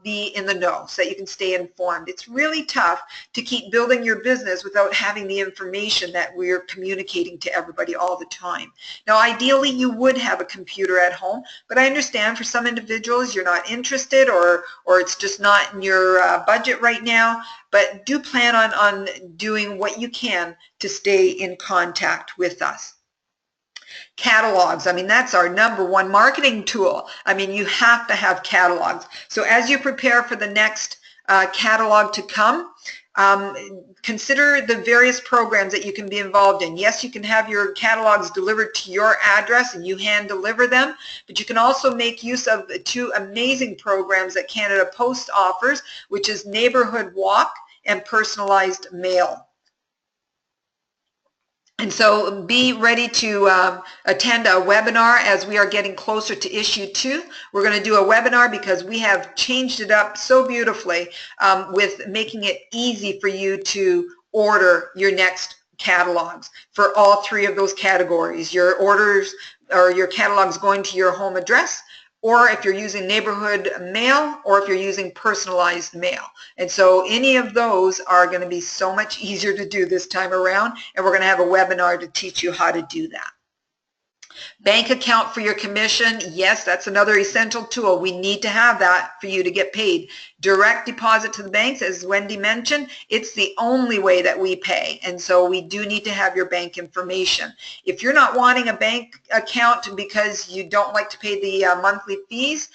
be in the know, so that you can stay informed. It's really tough to keep building your business without having the information that we're communicating to everybody all the time. Now, ideally, you would have a computer at home, but I understand for some individuals you're not interested, or it's just not in your budget right now, but do plan on doing what you can to stay in contact with us. Catalogs. I mean, that's our #1 marketing tool. I mean, you have to have catalogs. So as you prepare for the next catalog to come, consider the various programs that you can be involved in. Yes, you can have your catalogs delivered to your address and you hand deliver them, but you can also make use of 2 amazing programs that Canada Post offers, which is Neighborhood Walk and Personalized Mail. And so be ready to attend a webinar as we are getting closer to issue 2. We're going to do a webinar because we have changed it up so beautifully with making it easy for you to order your next catalogs for all 3 of those categories. Your orders or your catalogs going to your home address, or if you're using neighborhood mail, or if you're using personalized mail. And so any of those are going to be so much easier to do this time around, and we're going to have a webinar to teach you how to do that. Bank account for your commission. Yes, that's another essential tool. We need to have that for you to get paid. Direct deposit to the banks, as Wendy mentioned, it's the only way that we pay. And so we do need to have your bank information. If you're not wanting a bank account because you don't like to pay the monthly fees,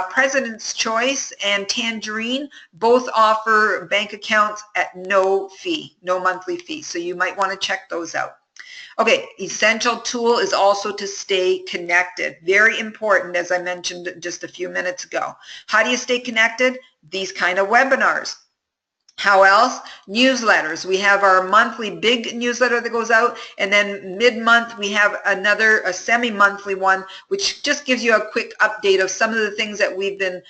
President's Choice and Tangerine both offer bank accounts at no fee, no monthly fee. So you might want to check those out. Okay, essential tool is also to stay connected. Very important, as I mentioned just a few minutes ago. How do you stay connected? These kind of webinars. How else? Newsletters. We have our monthly big newsletter that goes out, and then mid-month we have a semi-monthly one, which just gives you a quick update of some of the things that we've been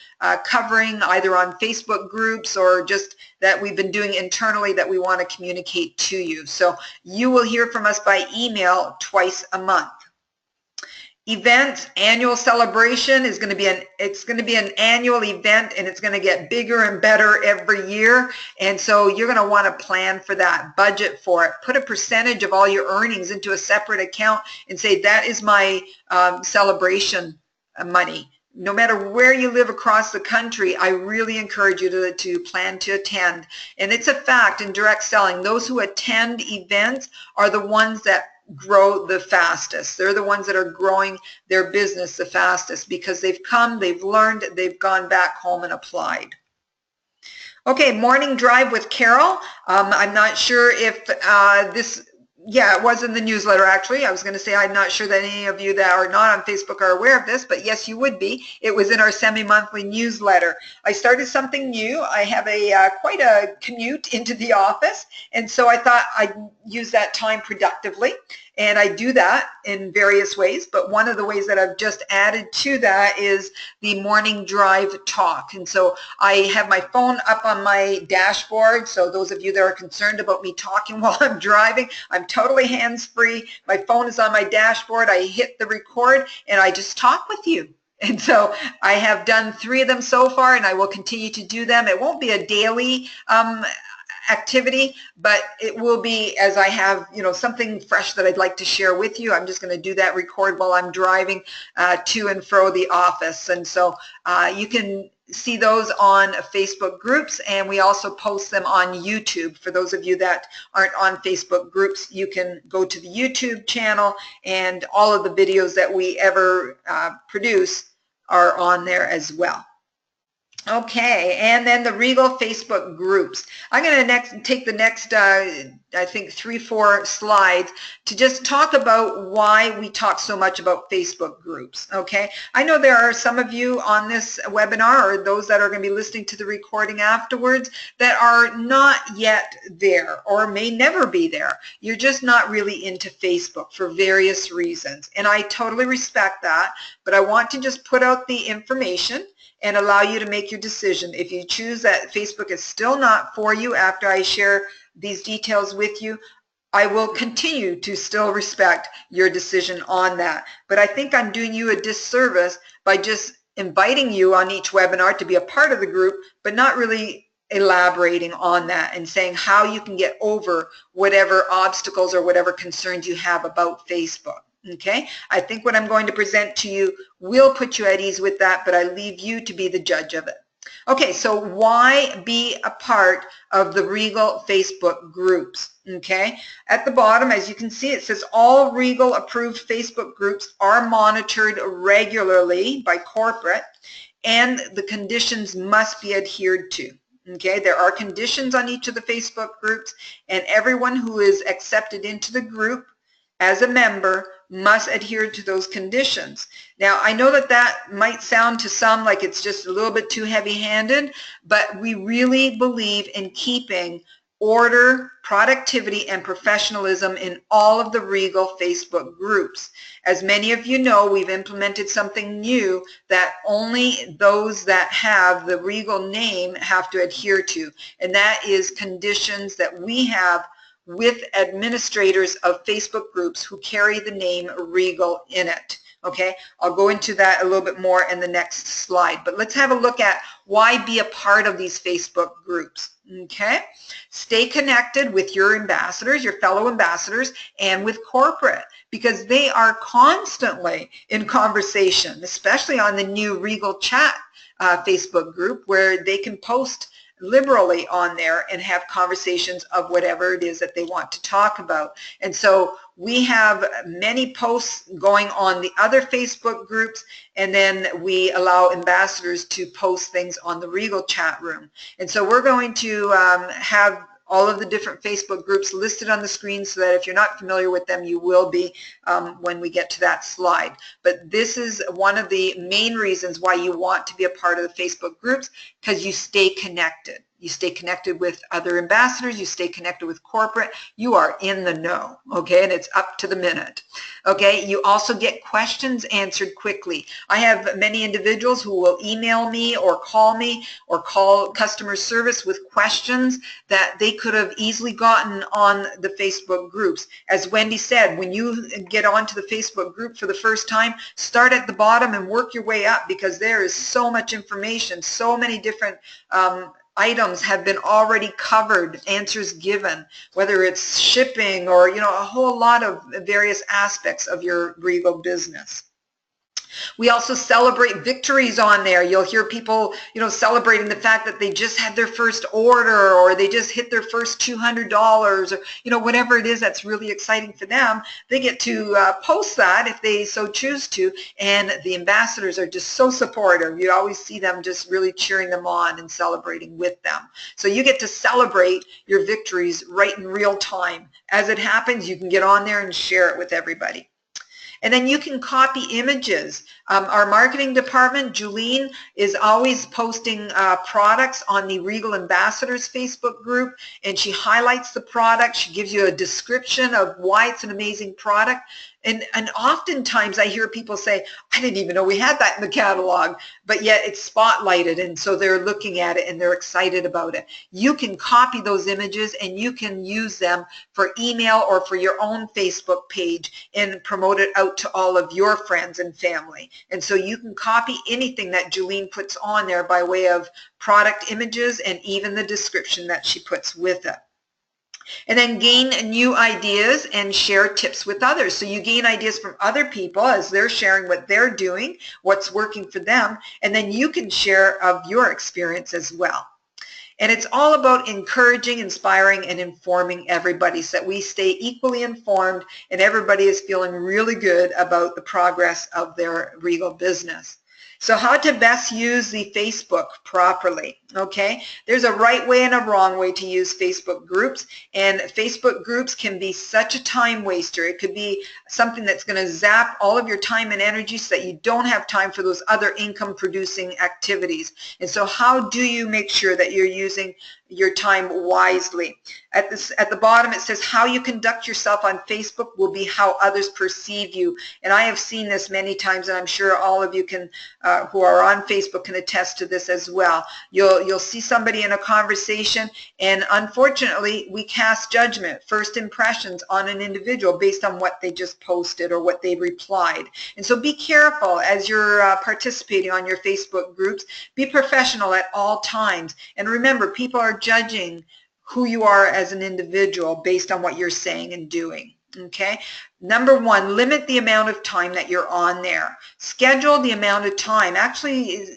covering either on Facebook groups or just that we've been doing internally that we want to communicate to you. So you will hear from us by email twice a month. Event, annual celebration is going to be an annual event, and it's going to get bigger and better every year. And so you're going to want to plan for that, budget for it, put a percentage of all your earnings into a separate account and say that is my celebration money. No matter where you live across the country, I really encourage you to plan to attend. And it's a fact in direct selling, those who attend events are the ones that grow the fastest. They're the ones that are growing their business the fastest because they've come, they've learned, they've gone back home and applied. Okay, morning drive with Carol. I'm not sure if it was in the newsletter actually. I was going to say I'm not sure that any of you that are not on Facebook are aware of this, but yes, you would be. It was in our semi-monthly newsletter. I started something new. I have quite a commute into the office, and so I thought I'd use that time productively. And I do that in various ways, but one of the ways that I've just added to that is the morning drive talk. And so I have my phone up on my dashboard, so those of you that are concerned about me talking while I'm driving, I'm totally hands-free. My phone is on my dashboard. I hit the record, and I just talk with you. And so I have done 3 of them so far, and I will continue to do them. It won't be a daily activity, but it will be as I have, something fresh that I'd like to share with you. I'm just going to do that record while I'm driving to and fro the office. And so you can see those on Facebook groups, and we also post them on YouTube. For those of you that aren't on Facebook groups, you can go to the YouTube channel, and all of the videos that we ever produce are on there as well. Okay, and then the Regal Facebook groups. I'm going to take the next, I think 3-4 slides to just talk about why we talk so much about Facebook groups, okay? I know there are some of you on this webinar, or those that are going to be listening to the recording afterwards, that are not yet there or may never be there. You're just not really into Facebook for various reasons, and I totally respect that, but I want to just put out the information and allow you to make your decision. If you choose that Facebook is still not for you after I share these details with you, I will continue to still respect your decision on that. But I think I'm doing you a disservice by just inviting you on each webinar to be a part of the group, but not really elaborating on that and saying how you can get over whatever obstacles or whatever concerns you have about Facebook. Okay, I think what I'm going to present to you will put you at ease with that, but I leave you to be the judge of it. Okay, so why be a part of the Regal Facebook groups? Okay, at the bottom, as you can see, it says all Regal approved Facebook groups are monitored regularly by corporate, and the conditions must be adhered to. Okay, there are conditions on each of the Facebook groups, and everyone who is accepted into the group as a member must adhere to those conditions. Now, I know that that might sound to some like it's just a little bit too heavy-handed, but we really believe in keeping order, productivity, and professionalism in all of the Regal Facebook groups. As many of you know, we've implemented something new that only those that have the Regal name have to adhere to, and that is conditions that we have with administrators of Facebook groups who carry the name Regal in it. Okay, I'll go into that a little bit more in the next slide, but let's have a look at why be a part of these Facebook groups. Okay, stay connected with your ambassadors, your fellow ambassadors, and with corporate, because they are constantly in conversation, especially on the new Regal Chat Facebook group, where they can post liberally on there and have conversations of whatever it is that they want to talk about. And so we have many posts going on the other Facebook groups, and then we allow ambassadors to post things on the Regal chat room. And so we're going to have all of the different Facebook groups listed on the screen so that if you're not familiar with them, you will be when we get to that slide. But this is one of the main reasons why you want to be a part of the Facebook groups, because you stay connected. You stay connected with other ambassadors, you stay connected with corporate, you are in the know, okay, and it's up to the minute. Okay, you also get questions answered quickly. I have many individuals who will email me or call customer service with questions that they could have easily gotten on the Facebook groups. As Wendy said, when you get onto the Facebook group for the first time, start at the bottom and work your way up, because there is so much information, so many different items have been already covered, answers given, whether it's shipping or, a whole lot of various aspects of your Regal business. We also celebrate victories on there. You'll hear people, celebrating the fact that they just had their first order, or they just hit their first $200, or, whatever it is that's really exciting for them. They get to post that if they so choose to, and the ambassadors are just so supportive. You always see them just really cheering them on and celebrating with them. So you get to celebrate your victories right in real time. As it happens, you can get on there and share it with everybody. And then you can copy images. Our marketing department, Julene, is always posting products on the Regal Ambassadors Facebook group, and she highlights the product. She gives you a description of why it's an amazing product. And oftentimes I hear people say, I didn't even know we had that in the catalog, but yet it's spotlighted, and so they're looking at it and they're excited about it. You can copy those images and you can use them for email or for your own Facebook page and promote it out to all of your friends and family. And so you can copy anything that Julene puts on there by way of product images and even the description that she puts with it. And then gain new ideas and share tips with others. So you gain ideas from other people as they're sharing what they're doing, what's working for them, and then you can share of your experience as well. And it's all about encouraging, inspiring, and informing everybody so that we stay equally informed and everybody is feeling really good about the progress of their Regal business. So how to best use the Facebook properly, okay? There's a right way and a wrong way to use Facebook groups, and Facebook groups can be such a time waster. It could be something that's going to zap all of your time and energy so that you don't have time for those other income-producing activities. And so how do you make sure that you're using your time wisely? At the bottom it says how you conduct yourself on Facebook will be how others perceive you. And I have seen this many times, and I'm sure all of you can who are on Facebook can attest to this as well. You'll see somebody in a conversation, and unfortunately we cast judgment, first impressions on an individual based on what they just posted or what they replied. And so be careful as you're participating on your Facebook groups. Be professional at all times, and remember, people are judging who you are as an individual based on what you're saying and doing. Okay? Number one, limit the amount of time that you're on there. Schedule the amount of time. Actually,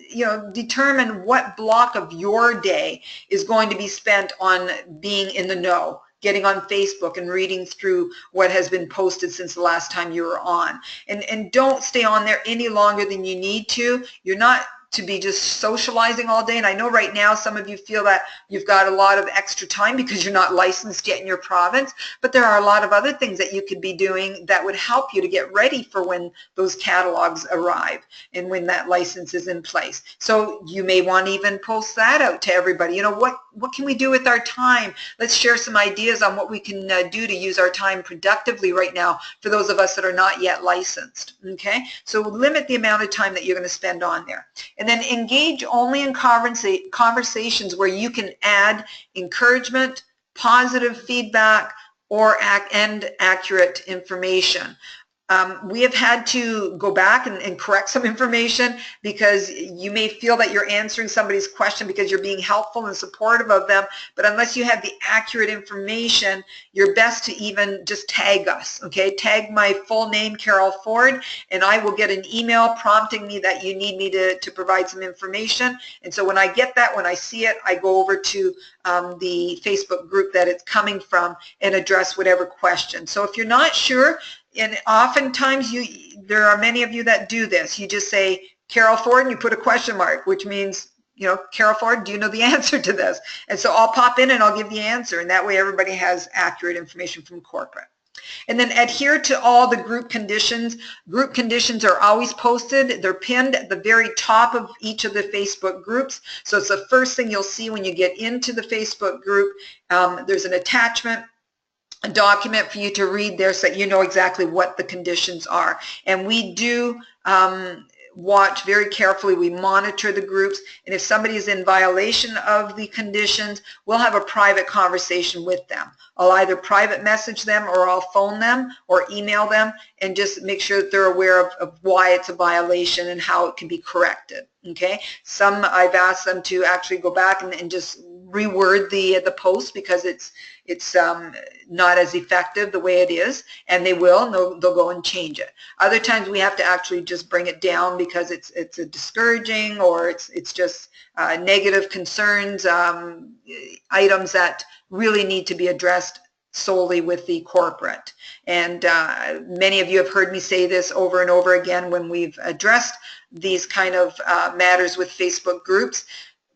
determine what block of your day is going to be spent on being in the know, getting on Facebook and reading through what has been posted since the last time you were on. And don't stay on there any longer than you need to. You're not to be just socializing all day. And I know right now some of you feel that you've got a lot of extra time because you're not licensed yet in your province, but there are a lot of other things that you could be doing that would help you to get ready for when those catalogs arrive and when that license is in place. So you may want to even post that out to everybody. What can we do with our time? Let's share some ideas on what we can do to use our time productively right now for those of us that are not yet licensed. Okay, so limit the amount of time that you're going to spend on there. And then engage only in conversations where you can add encouragement, positive feedback, and accurate information. We have had to go back and correct some information because you may feel that you're answering somebody's question because you're being helpful and supportive of them, but unless you have the accurate information, you're best to even just tag us, okay? Tag my full name, Carol Ford, and I will get an email prompting me that you need me to provide some information. And so when I get that, when I see it, I go over to the Facebook group that it's coming from and address whatever question. So if you're not sure, and oftentimes there are many of you that do this. You just say Carol Ford and you put a question mark, which means, Carol Ford, do you know the answer to this? And so I'll pop in and I'll give the answer, and that way everybody has accurate information from corporate. And then adhere to all the group conditions. Group conditions are always posted. They're pinned at the very top of each of the Facebook groups. So it's the first thing you'll see when you get into the Facebook group. There's an attachment, a document for you to read there so that you know exactly what the conditions are. And we do watch very carefully. We monitor the groups, and if somebody is in violation of the conditions, we'll have a private conversation with them. I'll either private message them, or I'll phone them or email them and just make sure that they're aware of why it's a violation and how it can be corrected. Okay, some I've asked them to actually go back and just reword the post because it's not as effective the way it is, and they will, and they'll go and change it. Other times we have to actually just bring it down because it's a discouraging, or it's just negative concerns, items that really need to be addressed solely with the corporate. And many of you have heard me say this over and over again when we've addressed these kind of matters with Facebook groups.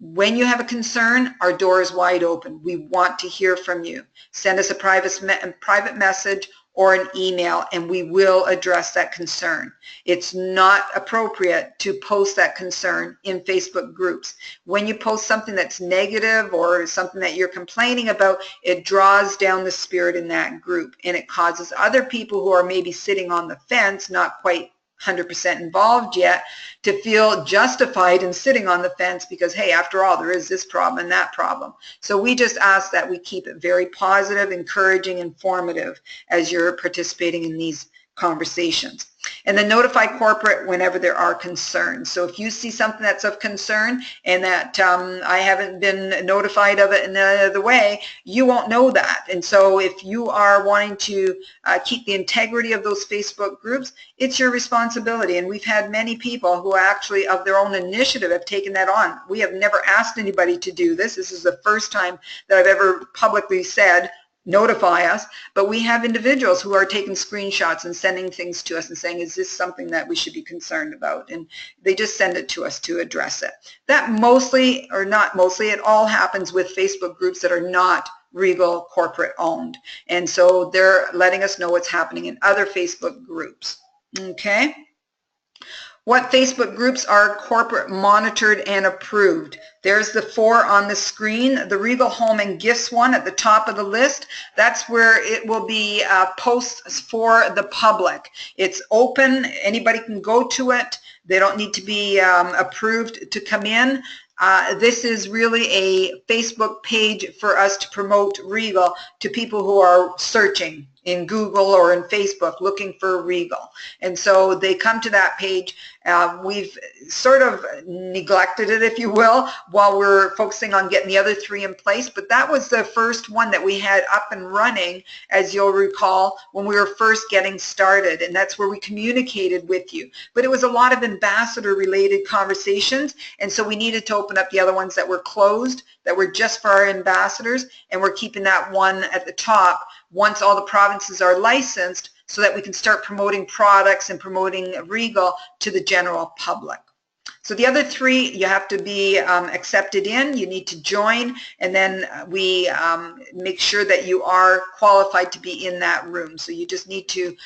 When you have a concern, our door is wide open. We want to hear from you. Send us a private message or an email, and we will address that concern. It's not appropriate to post that concern in Facebook groups. When you post something that's negative or something that you're complaining about, it draws down the spirit in that group, and it causes other people who are maybe sitting on the fence, not quite 100% involved yet, to feel justified in sitting on the fence because, hey, after all, there is this problem and that problem. So we just ask that we keep it very positive, encouraging, informative as you're participating in these conversations. And then notify corporate whenever there are concerns. So if you see something that's of concern and that I haven't been notified of it in the way, you won't know that. And so if you are wanting to keep the integrity of those Facebook groups, it's your responsibility. And we've had many people who actually of their own initiative have taken that on. We have never asked anybody to do this. This is the first time that I've ever publicly said, notify us, but we have individuals who are taking screenshots and sending things to us and saying, is this something that we should be concerned about? And they just send it to us to address it. That mostly, or not mostly, it all happens with Facebook groups that are not Regal corporate owned. And so they're letting us know what's happening in other Facebook groups. Okay? What Facebook groups are corporate monitored and approved? There's the 4 on the screen. The Regal Home and Gifts one at the top of the list. That's where it will be posts for the public. It's open. Anybody can go to it. They don't need to be approved to come in. This is really a Facebook page for us to promote Regal to people who are searching in Google or in Facebook looking for Regal. And so they come to that page. We've sort of neglected it, if you will, while we're focusing on getting the other 3 in place. But that was the first one that we had up and running, as you'll recall, when we were first getting started. And that's where we communicated with you. But it was a lot of ambassador-related conversations. And so we needed to open up the other ones that were closed, that were just for our ambassadors. And we're keeping that one at the top once all the provinces are licensed, so that we can start promoting products and promoting Regal to the general public. So the other 3 you have to be accepted in. You need to join, and then we make sure that you are qualified to be in that room. So you just need to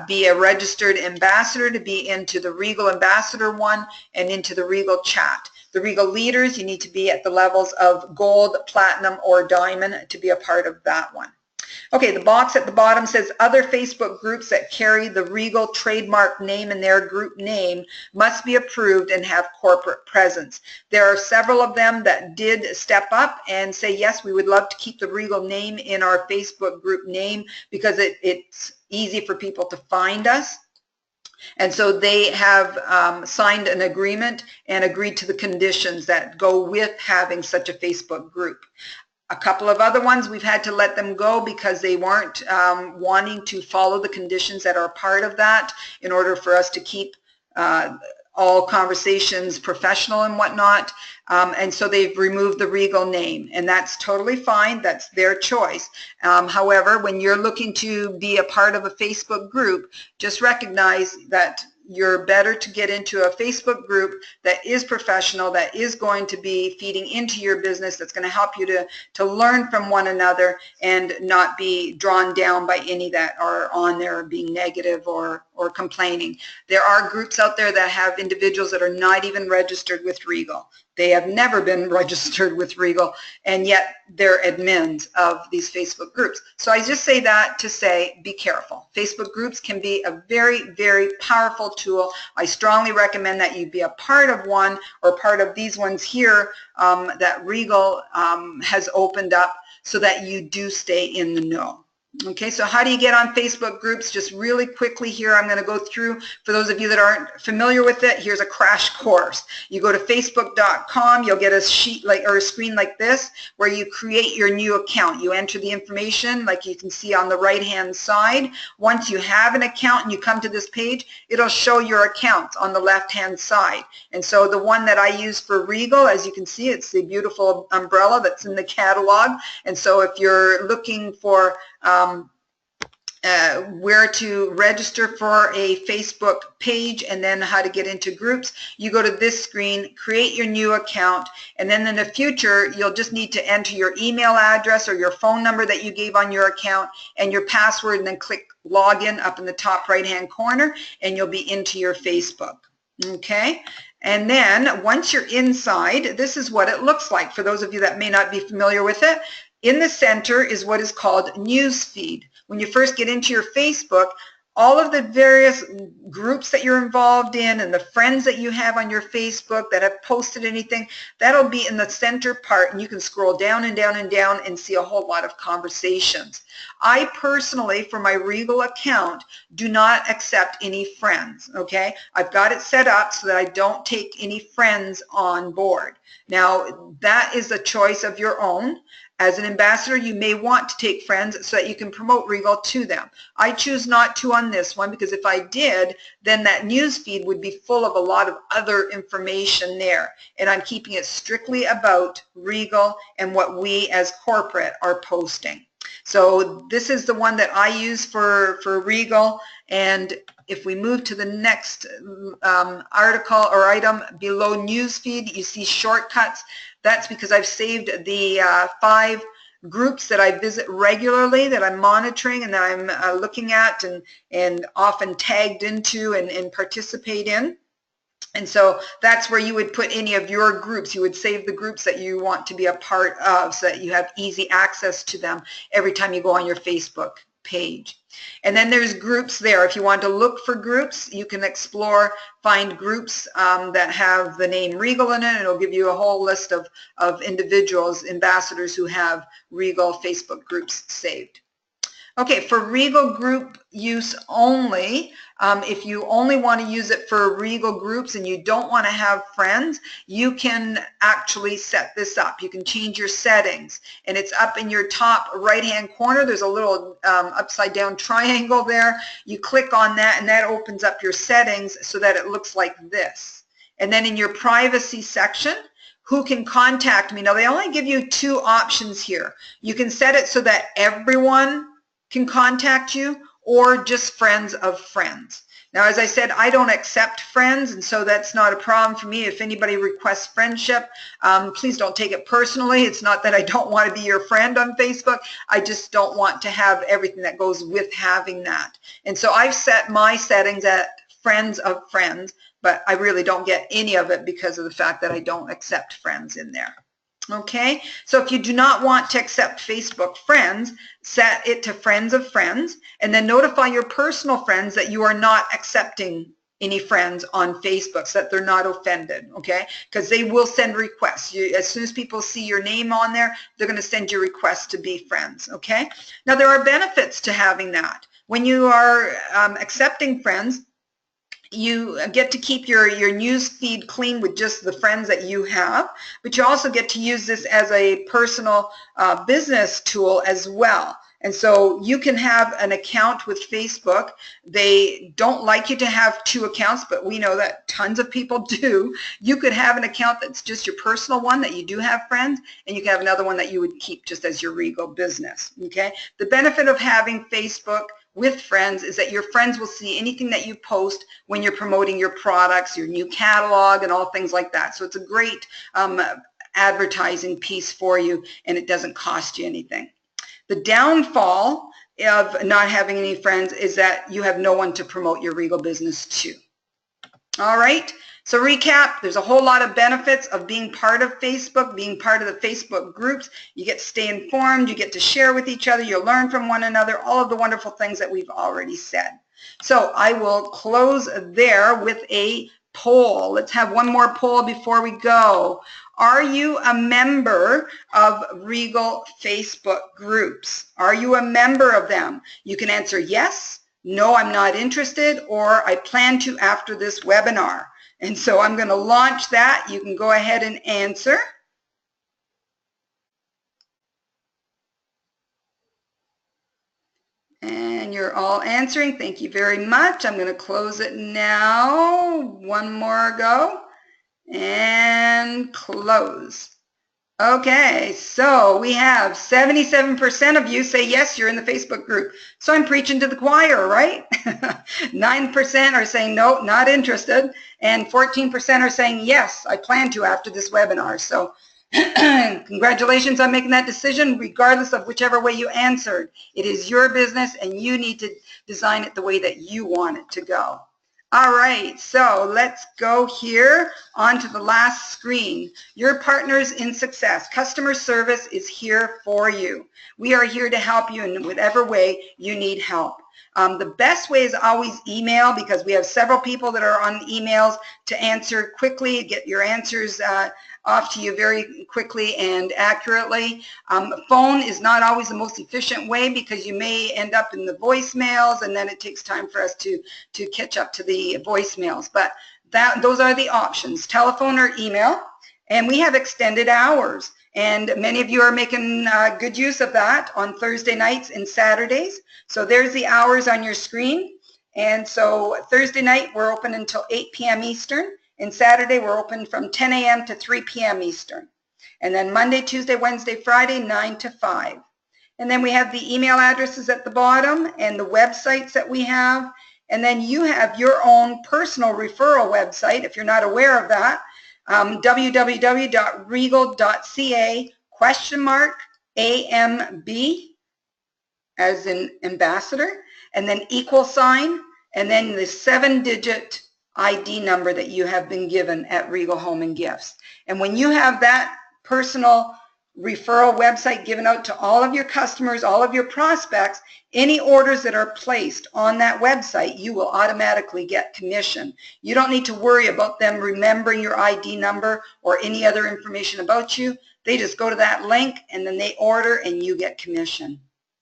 be a registered ambassador to be into the Regal Ambassador one and into the Regal Chat. The Regal Leaders, you need to be at the levels of Gold, Platinum, or Diamond to be a part of that one. Okay, the box at the bottom says other Facebook groups that carry the Regal trademark name in their group name must be approved and have corporate presence. There are several of them that did step up and say, yes, we would love to keep the Regal name in our Facebook group name because it's easy for people to find us. And so they have signed an agreement and agreed to the conditions that go with having such a Facebook group. A couple of other ones we've had to let them go because they weren't wanting to follow the conditions that are part of that in order for us to keep all conversations professional and whatnot. And so they've removed the Regal name, and that's totally fine. That's their choice. However, when you're looking to be a part of a Facebook group, just recognize that you're better to get into a Facebook group that is professional, that is going to be feeding into your business, that's going to help you to learn from one another and not be drawn down by any that are on there being negative or complaining. There are groups out there that have individuals that are not even registered with Regal. They have never been registered with Regal, and yet they're admins of these Facebook groups. So I just say that to say, be careful. Facebook groups can be a very, very powerful tool. I strongly recommend that you be a part of one or part of these ones here that Regal has opened up so that you do stay in the know. Okay, so how do you get on Facebook groups? Just really quickly here, I'm going to go through, for those of you that aren't familiar with it, here's a crash course. You go to facebook.com, you'll get a sheet or a screen like this where you create your new account. You enter the information like you can see on the right hand side. Once you have an account and you come to this page, it'll show your accounts on the left hand side. And so the one that I use for Regal, as you can see, it's the beautiful umbrella that's in the catalog. And so if you're looking for where to register for a Facebook page and then how to get into groups, you go to this screen, create your new account, and then in the future you'll just need to enter your email address or your phone number that you gave on your account and your password, and then click login up in the top right hand corner and you'll be into your Facebook. Okay, and then once you're inside, this is what it looks like for those of you that may not be familiar with it. In the center is what is called News Feed. When you first get into your Facebook, all of the various groups that you're involved in and the friends that you have on your Facebook that have posted anything, that'll be in the center part, and you can scroll down and down and down and see a whole lot of conversations. I personally, for my Regal account, do not accept any friends, okay? I've got it set up so that I don't take any friends on board. Now, that is a choice of your own. As an ambassador, you may want to take friends so that you can promote Regal to them. I choose not to on this one because if I did, then that news feed would be full of a lot of other information there. And I'm keeping it strictly about Regal and what we as corporate are posting. So this is the one that I use for Regal. And if we move to the next article or item below newsfeed, you see shortcuts. That's because I've saved the 5 groups that I visit regularly, that I'm monitoring and that I'm looking at and often tagged into and participate in. And so that's where you would put any of your groups. You would save the groups that you want to be a part of so that you have easy access to them every time you go on your Facebook page. And then there's groups there. If you want to look for groups, you can explore, find groups that have the name Regal in it, and it'll give you a whole list of individuals, ambassadors who have Regal Facebook groups saved. Okay, for Regal group use only, if you only want to use it for Regal groups and you don't want to have friends, you can actually set this up. You can change your settings, and it's up in your top right-hand corner. There's a little upside-down triangle there. You click on that, and that opens up your settings so that it looks like this. And then in your privacy section, who can contact me? Now, they only give you 2 options here. You can set it so that everyone can contact you, or just friends of friends. Now, as I said, I don't accept friends, and so that's not a problem for me. If anybody requests friendship, please don't take it personally. It's not that I don't want to be your friend on Facebook. I just don't want to have everything that goes with having that. And so I've set my settings at friends of friends, but I really don't get any of it because of the fact that I don't accept friends in there. Okay, so if you do not want to accept Facebook friends, set it to friends of friends, and then notify your personal friends that you are not accepting any friends on Facebook so that they're not offended, okay? Because they will send requests. As soon as people see your name on there, they're going to send you requests to be friends, okay? Now, there are benefits to having that. When you are accepting friends, you get to keep your news feed clean with just the friends that you have, but you also get to use this as a personal business tool as well. And so you can have an account with Facebook. They don't like you to have 2 accounts, but we know that tons of people do. You could have an account that's just your personal one that you do have friends, and you can have another one that you would keep just as your Regal business, okay? The benefit of having Facebook with friends is that your friends will see anything that you post when you're promoting your products, your new catalog, and all things like that. So it's a great advertising piece for you, and it doesn't cost you anything. The downfall of not having any friends is that you have no one to promote your Regal business to. All right. So recap, there's a whole lot of benefits of being part of Facebook, being part of the Facebook groups. You get to stay informed, you get to share with each other, you learn from one another, all of the wonderful things that we've already said. So I will close there with a poll. Let's have one more poll before we go. Are you a member of Regal Facebook groups? Are you a member of them? You can answer yes, no, I'm not interested, or I plan to after this webinar. And so I'm going to launch that. You can go ahead and answer. And you're all answering. Thank you very much. I'm going to close it now. One more go. And close. Okay, so we have 77% of you say yes, you're in the Facebook group. So I'm preaching to the choir, right? 9% are saying no, not interested. And 14% are saying yes, I plan to after this webinar. So congratulations on making that decision, regardless of whichever way you answered. It is your business, and you need to design it the way that you want it to go. All right, so let's go here onto the last screen. Your partners in success. Customer service is here for you. We are here to help you in whatever way you need help. The best way is always email, because we have several people that are on emails to answer quickly, get your answers off to you very quickly and accurately. Phone is not always the most efficient way, because you may end up in the voicemails, and then it takes time for us to catch up to the voicemails. But those are the options, telephone or email. And we have extended hours, and many of you are making good use of that on Thursday nights and Saturdays. So there's the hours on your screen. And so Thursday night we're open until 8 p.m. Eastern. And Saturday we're open from 10 a.m. to 3 p.m. Eastern. And then Monday, Tuesday, Wednesday, Friday, 9 to 5. And then we have the email addresses at the bottom and the websites that we have. And then you have your own personal referral website, if you're not aware of that, www.regal.ca !AMB, as in ambassador, and then =, and then the 7-digit ID number that you have been given at Regal Home and Gifts. And when you have that personal referral website given out to all of your customers, all of your prospects, any orders that are placed on that website, you will automatically get commission. You don't need to worry about them remembering your ID number or any other information about you. They just go to that link and then they order and you get commission.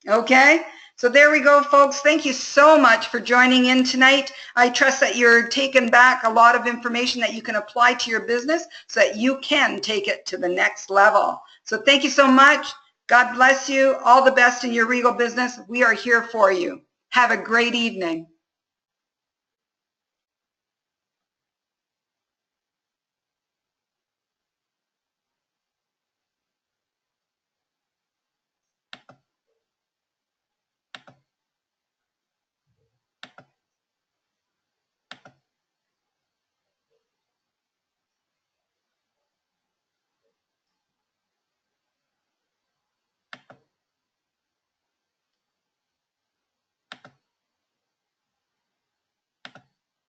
Okay? So there we go, folks. Thank you so much for joining in tonight. I trust that you're taking back a lot of information that you can apply to your business so that you can take it to the next level. So thank you so much. God bless you. All the best in your Regal business. We are here for you. Have a great evening.